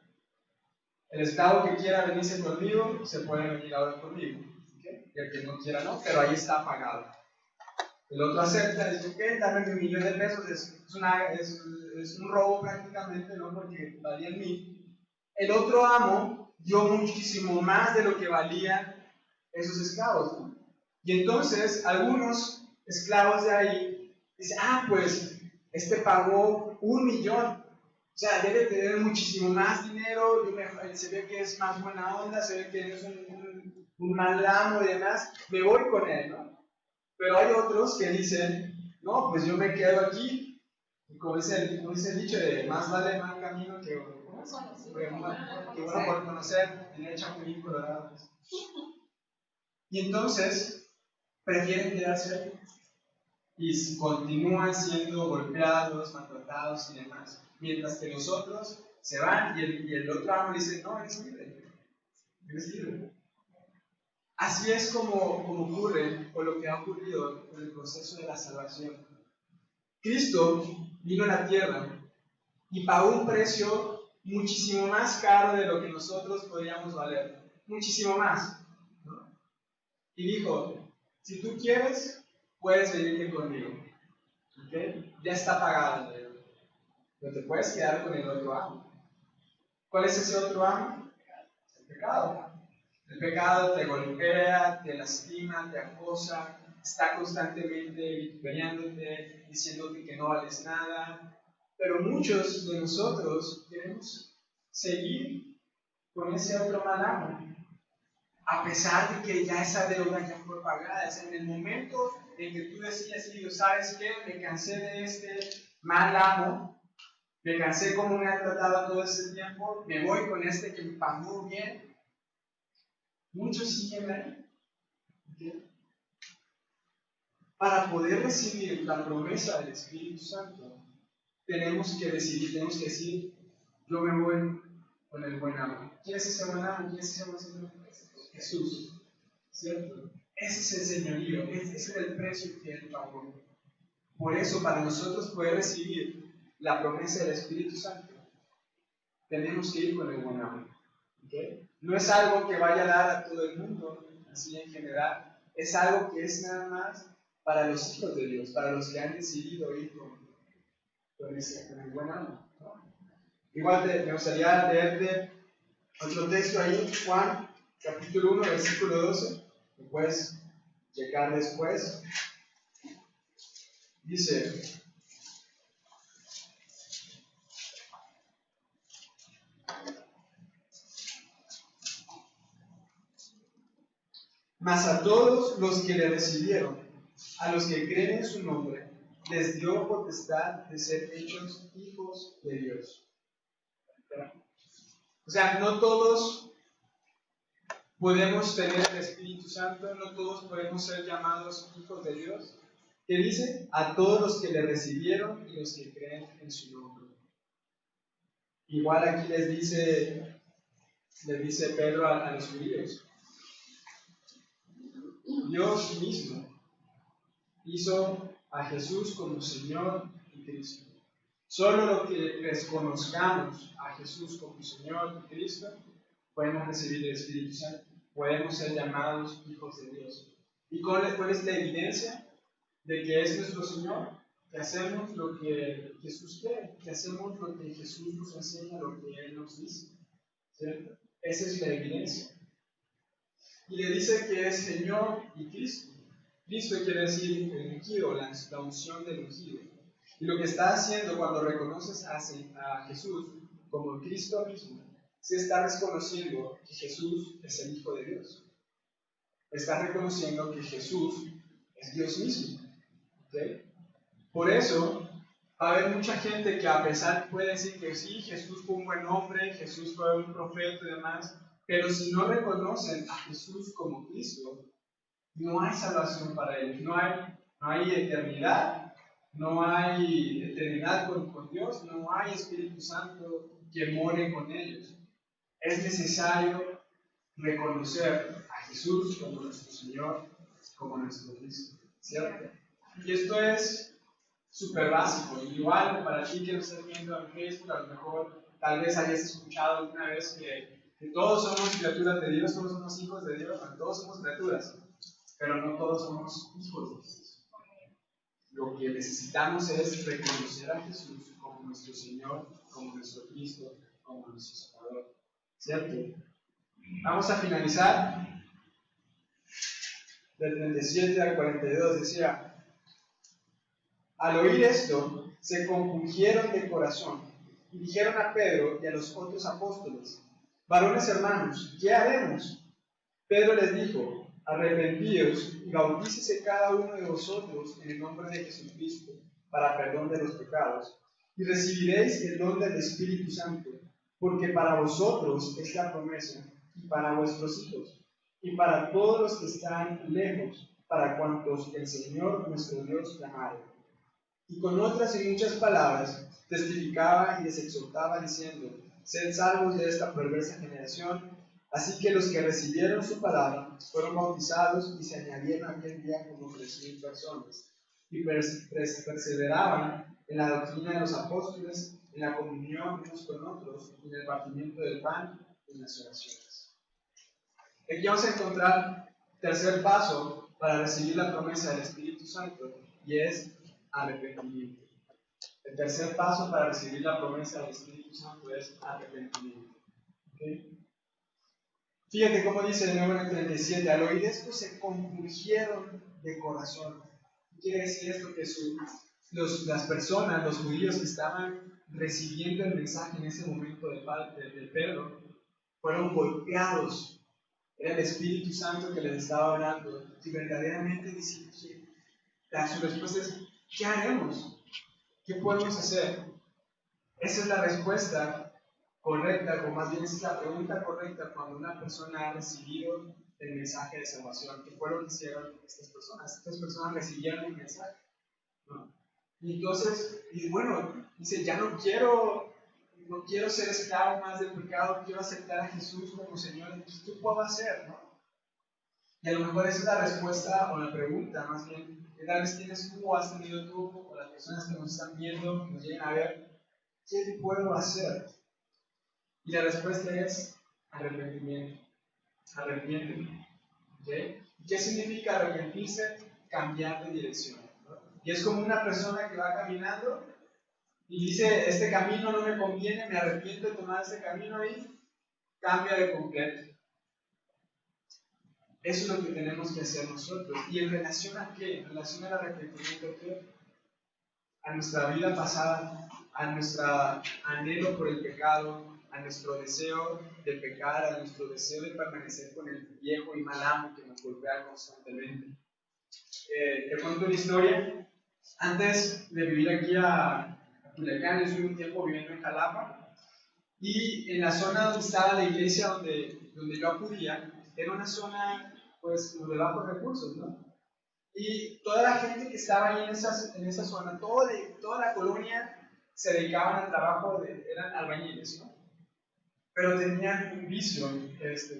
El esclavo que quiera venirse conmigo, se puede venir ahora conmigo. ¿Okay? Y el que no quiera, no, pero ahí está pagado. El otro acepta, dice, ok, dame 1,000,000 de pesos, es un robo prácticamente, ¿no? Porque valían 1,000. El otro amo dio muchísimo más de lo que valían esos esclavos, ¿no? Y entonces algunos esclavos de ahí dicen, pues Este pagó 1,000,000. O sea, debe tener muchísimo más dinero, se ve que es más buena onda, se ve que es un mal amo y demás, me voy con él, ¿no? Pero hay otros que dicen, no, pues yo me quedo aquí, y como dice el dicho de más vale mal camino que bueno por conocer, en el chapulín colorado. Y entonces, prefieren quedarse ahí y continúan siendo golpeados, maltratados y demás. Mientras que los otros se van y el otro amo dice, no, eres libre, eres libre. Así es como ocurre, o lo que ha ocurrido en el proceso de la salvación. Cristo vino a la tierra y pagó un precio muchísimo más caro de lo que nosotros podríamos valer. Muchísimo más, ¿no? Y dijo, si tú quieres, puedes venirte conmigo. ¿Okay? Ya está pagado. Pero te puedes quedar con el otro amo. ¿Cuál es ese otro amo? El pecado. El pecado te golpea, te lastima, te acosa, está constantemente vituperiándote, diciéndote que no vales nada. Pero muchos de nosotros queremos seguir con ese otro mal amo, a pesar de que ya esa deuda ya fue pagada. Es en el momento en que tú decías, ¿sabes qué? Me cansé de este mal amo, me cansé como me ha tratado todo ese tiempo, me voy con este que me pagó bien. Muchos siguen ahí. ¿Okay? Para poder recibir la promesa del Espíritu Santo, tenemos que decir, yo me voy con el buen amo. ¿Quién es ese buen amo? ¿Quién es ese buen Señor? Jesús. ¿Cierto? Ese es el señorío, ese es el precio que Él pagó. Por eso, para nosotros poder recibir la promesa del Espíritu Santo, tenemos que ir con el buen amo. ¿Okay? No es algo que vaya a dar a todo el mundo, así en general, es algo que es nada más para los hijos de Dios, para los que han decidido ir con el buen amo, ¿no? Igual me gustaría leerte otro texto ahí, Juan, capítulo 1, versículo 12, lo puedes checar después. Dice, mas a todos los que le recibieron, a los que creen en su nombre, les dio potestad de ser hechos hijos de Dios. O sea, no todos podemos tener el Espíritu Santo, no todos podemos ser llamados hijos de Dios. ¿Qué dice? A todos los que le recibieron y los que creen en su nombre. Igual aquí les dice Pedro a los judíos, Dios mismo hizo a Jesús como Señor y Cristo. Solo lo que reconozcamos a Jesús como Señor y Cristo, podemos recibir el Espíritu Santo, podemos ser llamados hijos de Dios. ¿Y cuál es la evidencia de que es nuestro Señor? Que hacemos lo que Jesús quiere, que hacemos lo que Jesús nos enseña, lo que Él nos dice, ¿cierto? Esa es la evidencia. Y le dice que es Señor y Cristo. Cristo quiere decir el ungido, la unción del ungido. Y lo que está haciendo cuando reconoces a Jesús como Cristo mismo, se está reconociendo que Jesús es el Hijo de Dios. Está reconociendo que Jesús es Dios mismo. ¿Okay? Por eso, va a haber mucha gente que a pesar puede decir que sí, Jesús fue un buen hombre, Jesús fue un profeta y demás, pero si no reconocen a Jesús como Cristo, no hay salvación para ellos, no hay eternidad, no hay eternidad con Dios, no hay Espíritu Santo que more con ellos. Es necesario reconocer a Jesús como nuestro Señor, como nuestro Cristo, ¿cierto? Y esto es súper básico. Igual para ti que lo estás viendo en Facebook, a lo mejor tal vez hayas escuchado alguna vez que todos somos criaturas de Dios, todos somos hijos de Dios, todos somos criaturas, pero no todos somos hijos de Dios. Lo que necesitamos es reconocer a Jesús como nuestro Señor, como nuestro Cristo, como nuestro Salvador, ¿cierto? Vamos a finalizar. Del 37 al 42 decía, Al oír esto, se compungieron de corazón y dijeron a Pedro y a los otros apóstoles: varones hermanos, ¿qué haremos? Pedro les dijo: arrepentíos y bautícese cada uno de vosotros en el nombre de Jesucristo para perdón de los pecados, y recibiréis el don del Espíritu Santo, porque para vosotros es la promesa, y para vuestros hijos, y para todos los que están lejos, para cuantos el Señor nuestro Dios llamare. Y con otras y muchas palabras testificaba y les exhortaba diciendo: sed salvos de esta perversa generación. Así que los que recibieron su palabra fueron bautizados y se añadieron aquel día como 3,000 personas. Y perseveraban en la doctrina de los apóstoles, en la comunión unos con otros, en el partimiento del pan y en las oraciones. Aquí vamos a encontrar el tercer paso para recibir la promesa del Espíritu Santo, y es arrepentimiento. El tercer paso para recibir la promesa del Espíritu Santo es arrepentimiento. ¿Okay? Fíjate cómo dice de nuevo en el 37: al oír esto se compungieron de corazón. ¿Qué quiere decir esto? Que las personas, los judíos que estaban recibiendo el mensaje en ese momento de Pedro, fueron golpeados. Era el Espíritu Santo que les estaba hablando, y verdaderamente dicen que su respuesta es: ¿qué haremos? ¿Qué podemos hacer? Esa es la respuesta correcta, o más bien esa es la pregunta correcta cuando una persona ha recibido el mensaje de salvación. ¿Qué fue lo que hicieron estas personas? Estas personas recibieron el mensaje, ¿no? Y entonces, y bueno, dice: ya no quiero ser esclavo más del pecado, quiero aceptar a Jesús como Señor. Entonces, ¿qué puedo hacer, no? Y a lo mejor esa es la respuesta, o la pregunta más bien, que tal vez tienes tú o has tenido tú, o las personas que nos están viendo, que nos lleguen a ver: ¿qué puedo hacer? Y la respuesta es arrepentimiento. Arrepiéntete. ¿Okay? ¿Qué significa arrepentirse? Cambiar de dirección, ¿no? Y es como una persona que va caminando y dice: este camino no me conviene, me arrepiento de tomar este camino, y cambia de completo. Eso es lo que tenemos que hacer nosotros. ¿Y en relación a qué? En relación al arrepentimiento, ¿qué? A nuestra vida pasada, a nuestro anhelo por el pecado, a nuestro deseo de pecar, a nuestro deseo de permanecer con el viejo y mal amo que nos golpea constantemente. Te cuento una historia. Antes de vivir aquí a Culiacán, yo estuve un tiempo viviendo en Jalapa, y en la zona donde estaba la iglesia donde yo acudía, era una zona pues de bajos recursos, ¿no? Y toda la gente que estaba ahí en esa zona, toda la colonia, se dedicaban al trabajo, eran albañiles, ¿no? Pero tenían un vicio,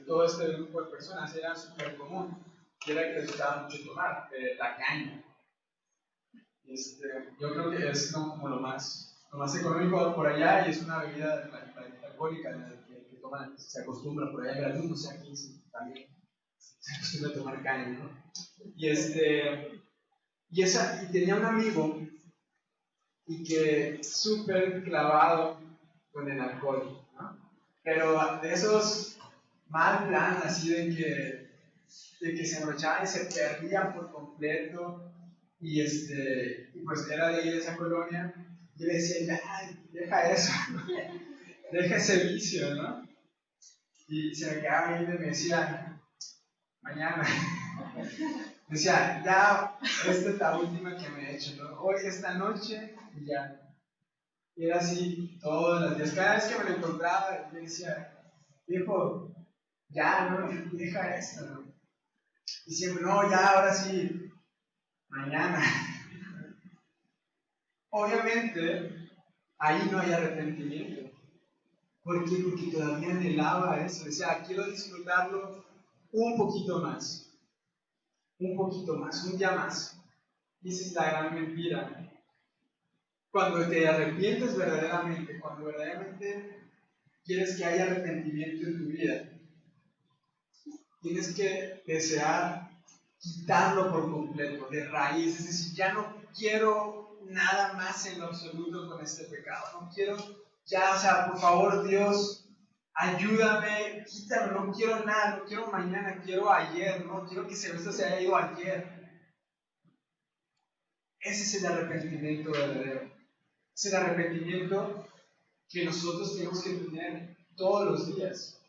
todo este grupo de personas, era súper común, y era que les gustaba mucho tomar, la caña. Yo creo que es como lo más económico por allá, y es una bebida alcohólica que toman, se acostumbra por allá en Veracruz, no sé, aquí también se acostumbra a tomar caña, ¿no? Y tenía un amigo y que súper clavado con el alcohol, ¿no? Pero de esos mal plan, así de que se emborrachaban y se perdían por completo, y pues era de ahí de esa colonia. Yo le decía: ya, deja eso, deja ese vicio, ¿no? Y se me quedaba viendo y me decía: mañana. Decía: ya, esta es la última que me he hecho, ¿no? Hoy, esta noche, y ya. Y era así todos los días. Cada vez que me lo encontraba, yo decía: viejo, ya, no, deja esto, ¿no? Y siempre: no, ya, ahora sí, mañana. Obviamente, ahí no hay arrepentimiento. ¿Por qué? Porque todavía anhelaba eso. Decía: quiero disfrutarlo un poquito más, un día más. Y esa es la gran mentira. Cuando te arrepientes verdaderamente, cuando verdaderamente quieres que haya arrepentimiento en tu vida, tienes que desear quitarlo por completo, de raíz. Es decir: ya no quiero nada más en lo absoluto con este pecado. No quiero, ya, o sea, por favor, Dios, ayúdame, quítalo. No quiero nada, no quiero mañana, quiero ayer, no quiero que esto se haya ido ayer. Ese es el arrepentimiento verdadero. Es el arrepentimiento que nosotros tenemos que tener todos los días.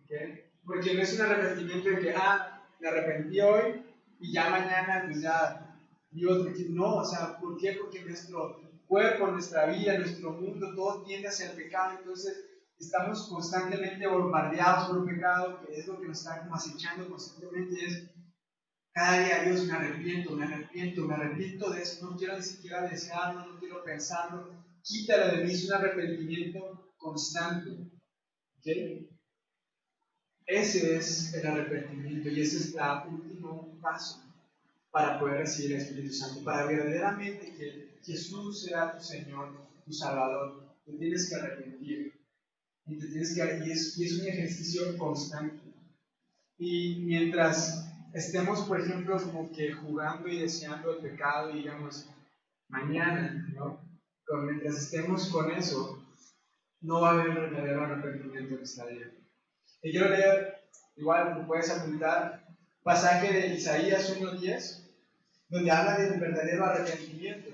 ¿Okay? Porque no es un arrepentimiento de que, me arrepentí hoy y ya mañana, pues ya, Dios, no, o sea, ¿por qué? Porque nuestro cuerpo, nuestra vida, nuestro mundo, todo tiende hacia el pecado, entonces estamos constantemente bombardeados por el pecado, que es lo que nos está como acechando constantemente, es cada día, Dios, me arrepiento de eso, no quiero ni siquiera desearlo, no quiero pensarlo, quítalo de mí, es un arrepentimiento constante. ¿Okay? Ese es el arrepentimiento y ese es el último paso para poder recibir el Espíritu Santo, para verdaderamente que Jesús sea tu Señor, tu Salvador. Te tienes que arrepentir y es un ejercicio constante. Y mientras estemos, por ejemplo, como que jugando y deseando el pecado, digamos, mañana, ¿no? Mientras estemos con eso, no va a haber verdadero arrepentimiento en nuestra vida. Y quiero leer, igual lo puedes apuntar, pasaje de Isaías 1:10, donde habla del verdadero arrepentimiento.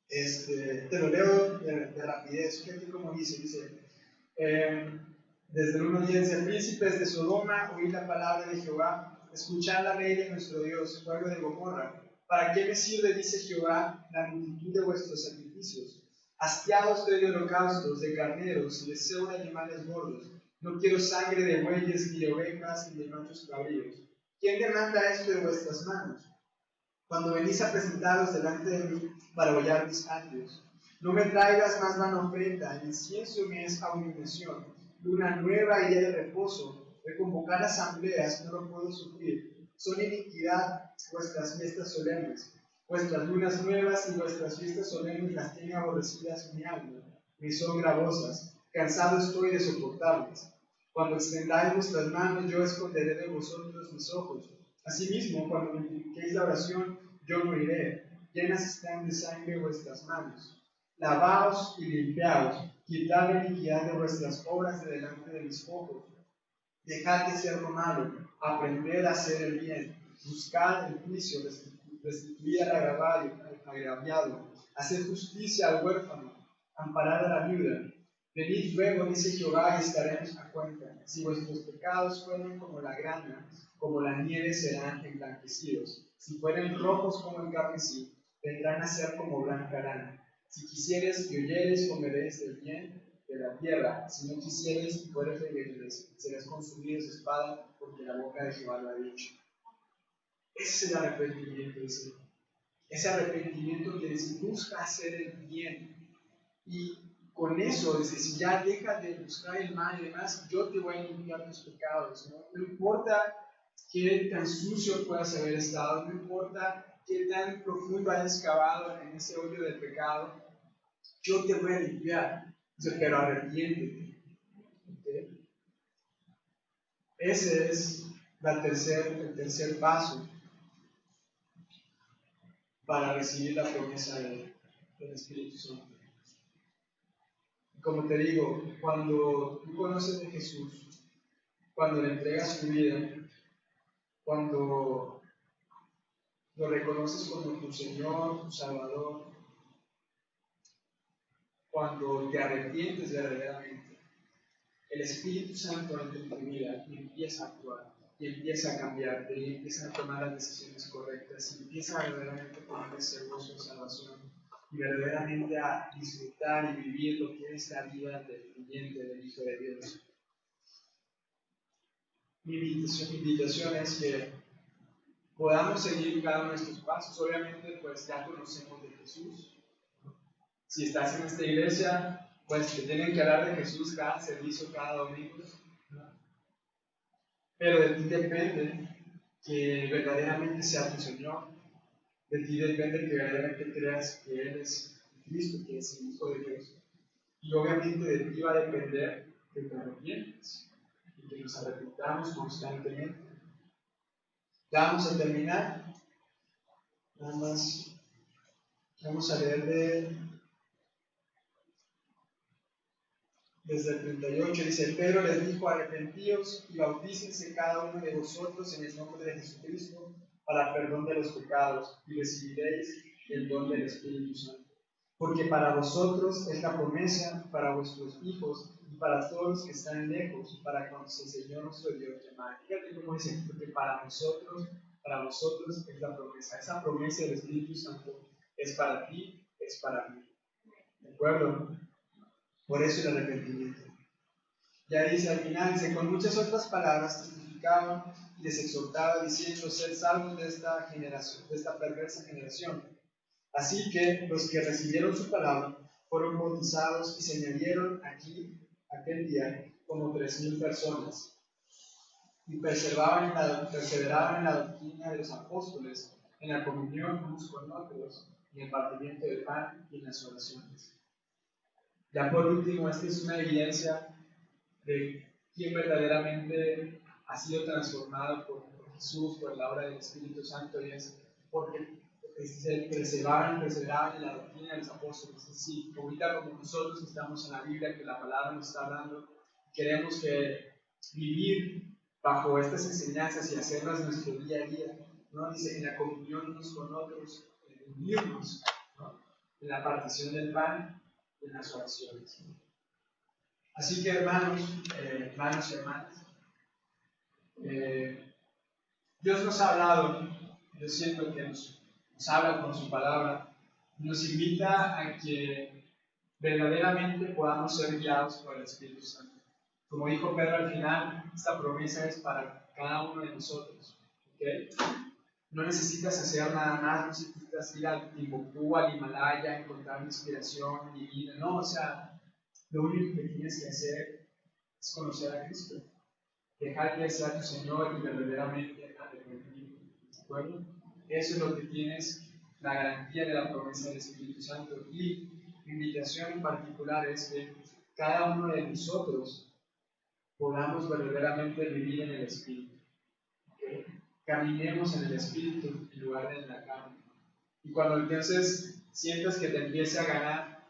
Te lo leo de rapidez, fíjate cómo dice, desde el 1:10, príncipes de Sodoma, oíd la palabra de Jehová, escuchad la ley de nuestro Dios, pueblo de Gomorra. ¿Para qué me sirve, dice Jehová, la multitud de vuestros sacrificios? Hastiado estoy de holocaustos, de carneros y deseo de animales gordos. No quiero sangre de bueyes, ni de ovejas, ni de machos cabríos. ¿Quién demanda esto de vuestras manos? Cuando venís a presentaros delante de mí para hollar mis atrios. No me traigas más vana ofrenda, el incienso me es abominación. Luna nueva y día de reposo, de convocar asambleas no lo puedo sufrir. Son iniquidad vuestras fiestas solemnes. Vuestras lunas nuevas y vuestras fiestas solemnes las tiene aborrecidas mi alma. Me son gravosas, cansado estoy de soportarlas. Cuando extendáis vuestras manos, yo esconderé de vosotros mis ojos. Asimismo, cuando multipliquéis la oración, yo no iré. Llenas están de sangre vuestras manos. Lavaos y limpiaos. Quitad la iniquidad de vuestras obras de delante de mis ojos. Dejad de ser lo malo. Aprended a hacer el bien. Buscad el juicio. Restituid al agraviado. Haced justicia al huérfano. Amparad a la viuda. Venid luego, dice Jehová, y estaremos a cuenta. Si vuestros pecados fueren como la grana, como la nieve serán emblanquecidos. Si fueren rojos como el carmesí, vendrán a ser como blanca lana. Si quisieres y oyeres, comeréis del bien de la tierra. Si no quisieres y fueres rebeldes, serás consumidos de espada, porque la boca de Jehová lo ha dicho. Ese es el arrepentimiento, dice. Ese arrepentimiento que busca hacer el bien. Y con eso, dice, si ya dejas de buscar el mal y demás, yo te voy a limpiar tus pecados. No importa qué tan sucio puedas haber estado, no importa qué tan profundo hayas cavado en ese hoyo del pecado, yo te voy a limpiar. Dice, pero arrepiéntete. ¿Okay? Ese es el tercer paso para recibir la promesa del Espíritu Santo. Como te digo, cuando tú conoces de Jesús, cuando le entregas tu vida, cuando lo reconoces como tu Señor, tu Salvador, cuando te arrepientes verdaderamente, el Espíritu Santo entra en tu vida y empieza a actuar, y empieza a cambiarte, y empieza a tomar las decisiones correctas, y empieza a verdaderamente poner ese gozo de salvación, y verdaderamente a disfrutar y vivir lo que es la vida del creyente, del Hijo de Dios. Mi invitación es que podamos seguir cada uno de estos pasos. Obviamente, pues ya conocemos de Jesús. Si estás en esta iglesia, pues te tienen que hablar de Jesús cada servicio, cada domingo, ¿no? Pero de ti depende que verdaderamente sea tu Señor. De ti depende que verdaderamente creas que Él es Cristo, que es el Hijo de Dios. Y obviamente de ti va a depender que te arrepientes y que nos arrepintamos constantemente. Ya vamos a terminar. Nada más vamos a leer desde el 38. Dice: Pedro les dijo: arrepentíos y bautícense cada uno de vosotros en el nombre de Jesucristo para perdón de los pecados, y recibiréis el don del Espíritu Santo. Porque para vosotros es la promesa, para vuestros hijos y para todos los que están lejos, para cuando el Señor nuestro Dios llamare. Fíjate cómo dice, porque para vosotros es la promesa. Esa promesa del Espíritu Santo es para ti, es para mí. ¿De acuerdo? Por eso el arrepentimiento. Ya dice al final, dice, con muchas otras palabras testificaba y les exhortaba diciendo, ser salvos de esta generación, de esta perversa generación. Así que los que recibieron su palabra fueron bautizados y se añadieron aquel día, como 3,000 personas. Y perseveraban en la doctrina de los apóstoles, en la comunión unos con otros, en el partimiento del pan y en las oraciones. Ya por último, esta es una evidencia de quién verdaderamente ha sido transformado por Jesús, por la obra del Espíritu Santo, y es porque perseveraban en la doctrina de los apóstoles. Es decir, ahorita como nosotros estamos en la Biblia, que la palabra nos está hablando, queremos vivir bajo estas enseñanzas y hacerlas nuestro día a día. ¿No? Dice, en la comunión unos con otros, en unirnos, ¿no? En la partición del pan y en las oraciones. Así que hermanos y hermanas, Dios nos ha hablado, yo siento que nos habla con su palabra, nos invita a que verdaderamente podamos ser guiados por el Espíritu Santo. Como dijo Pedro al final, esta promesa es para cada uno de nosotros. ¿Okay? No necesitas hacer nada más, no necesitas ir al Timbuktu, al Himalaya, encontrar inspiración divina, no, o sea, lo único que tienes que hacer es conocer a Cristo, dejar que sea tu Señor y verdaderamente arrepentirte. ¿De acuerdo? Eso es lo que tienes, la garantía de la promesa del Espíritu Santo. Y mi invitación en particular es que cada uno de nosotros podamos verdaderamente vivir en el Espíritu. ¿Okay? Caminemos en el Espíritu en lugar de en la carne. Y cuando entonces sientas que te empiece a ganar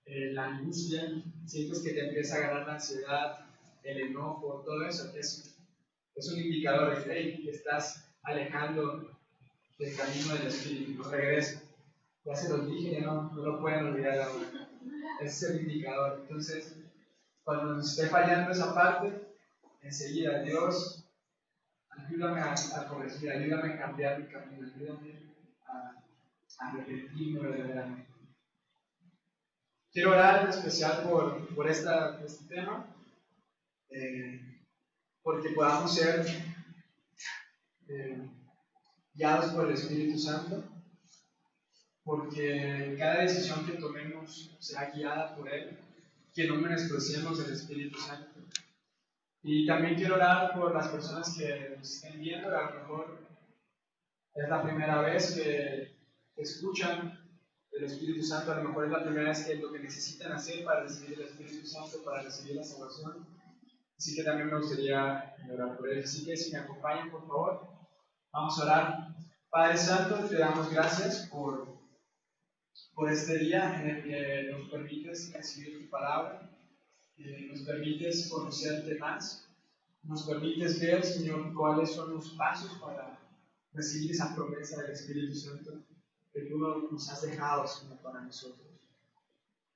la angustia, sientes que te empieza a ganar la ansiedad, el enojo, todo eso, es un indicador de que te estás alejando del camino del Espíritu, no regresa. Ya se los dije, ya no lo pueden olvidar ahora. Ese es el indicador. Entonces, cuando nos esté fallando esa parte, enseguida, Dios, ayúdame a corregir, ayúdame a cambiar mi camino, ayúdame a arrepentirme verdaderamente. Quiero orar en especial por este tema, porque podamos ser guiados por el Espíritu Santo, porque cada decisión que tomemos sea guiada por Él, que no menospreciemos el Espíritu Santo. Y también quiero orar por las personas que nos estén viendo, a lo mejor es la primera vez que escuchan el Espíritu Santo, a lo mejor es la primera vez que lo que necesitan hacer para recibir el Espíritu Santo, para recibir la salvación. Así que también me gustaría orar por ellos. Así que si me acompañan, por favor, vamos a orar. Padre Santo, te damos gracias por este día en el que nos permites recibir tu palabra, nos permites conocerte más, nos permites ver, Señor, cuáles son los pasos para recibir esa promesa del Espíritu Santo que tú nos has dejado, Señor, para nosotros.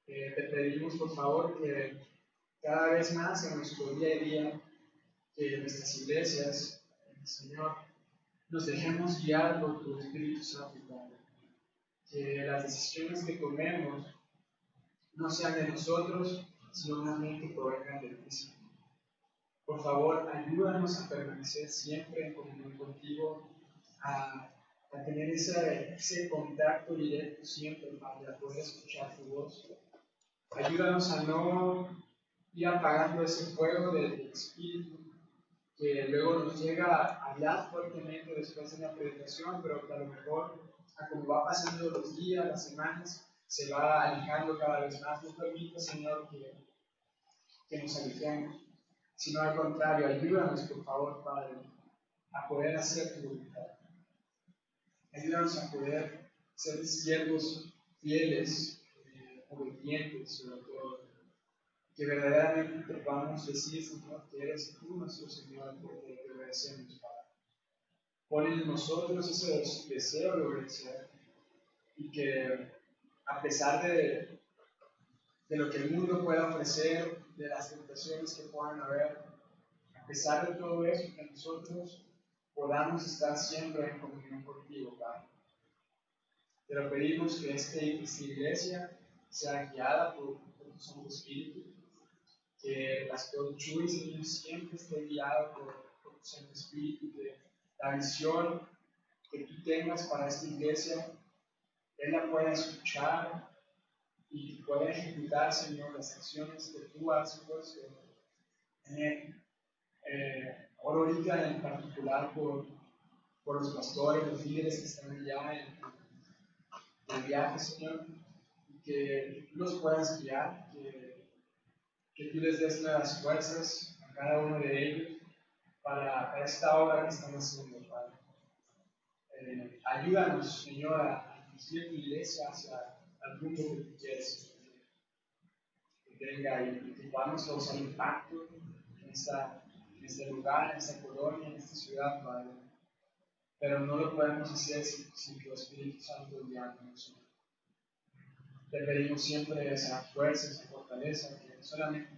Te pedimos, por favor, que cada vez más en nuestro día a día, que en nuestras iglesias, Señor, nos dejemos guiar por tu Espíritu Santo, Padre. Que las decisiones que tomemos no sean de nosotros, sino más bien que provengan de ti, Señor. Por favor, ayúdanos a permanecer siempre en comunión contigo, a tener ese contacto directo siempre, Padre, a poder escuchar tu voz. Ayúdanos a no ir apagando ese fuego del Espíritu que luego nos llega a hablar fuertemente después de la predicación, pero que a lo mejor, a como va pasando los días, las semanas, se va alejando cada vez más. No permita, Señor, que nos alejemos, sino al contrario, ayúdanos, por favor, Padre, a poder hacer tu voluntad. Ayúdanos a poder ser siervos fieles, obedientes, sobre todo. Que verdaderamente te podamos decir, Señor, que eres tú nuestro Señor, porque te obedecemos, Padre. pone en nosotros ese deseo de obedecer y que a pesar de lo que el mundo pueda ofrecer, de las tentaciones que puedan haber, a pesar de todo eso, que nosotros podamos estar siempre en comunión contigo, Padre. Te lo pedimos que esta iglesia sea guiada por tu Santo Espíritu, que Pastor Chuy, Señor, siempre esté guiado por tu Santo Espíritu, que la visión que tú tengas para esta iglesia, Él la pueda escuchar y pueda ejecutar, Señor, las acciones que tú has puesto en Él. Oro ahorita en particular por los pastores, los líderes que están allá en el viaje, Señor, y que tú los puedas guiar, que tú les des nuevas fuerzas a cada uno de ellos para esta obra que están haciendo, Padre. Ayúdanos, Señor, a dirigir tu iglesia hacia el rumbo que tú quieres que tenga y que podamos causar impacto en este lugar, en esta colonia, en esta ciudad, Padre. Pero no lo podemos hacer sin tu Espíritu Santo guiándonos. Te pedimos siempre esa fuerza, esa fortaleza que solamente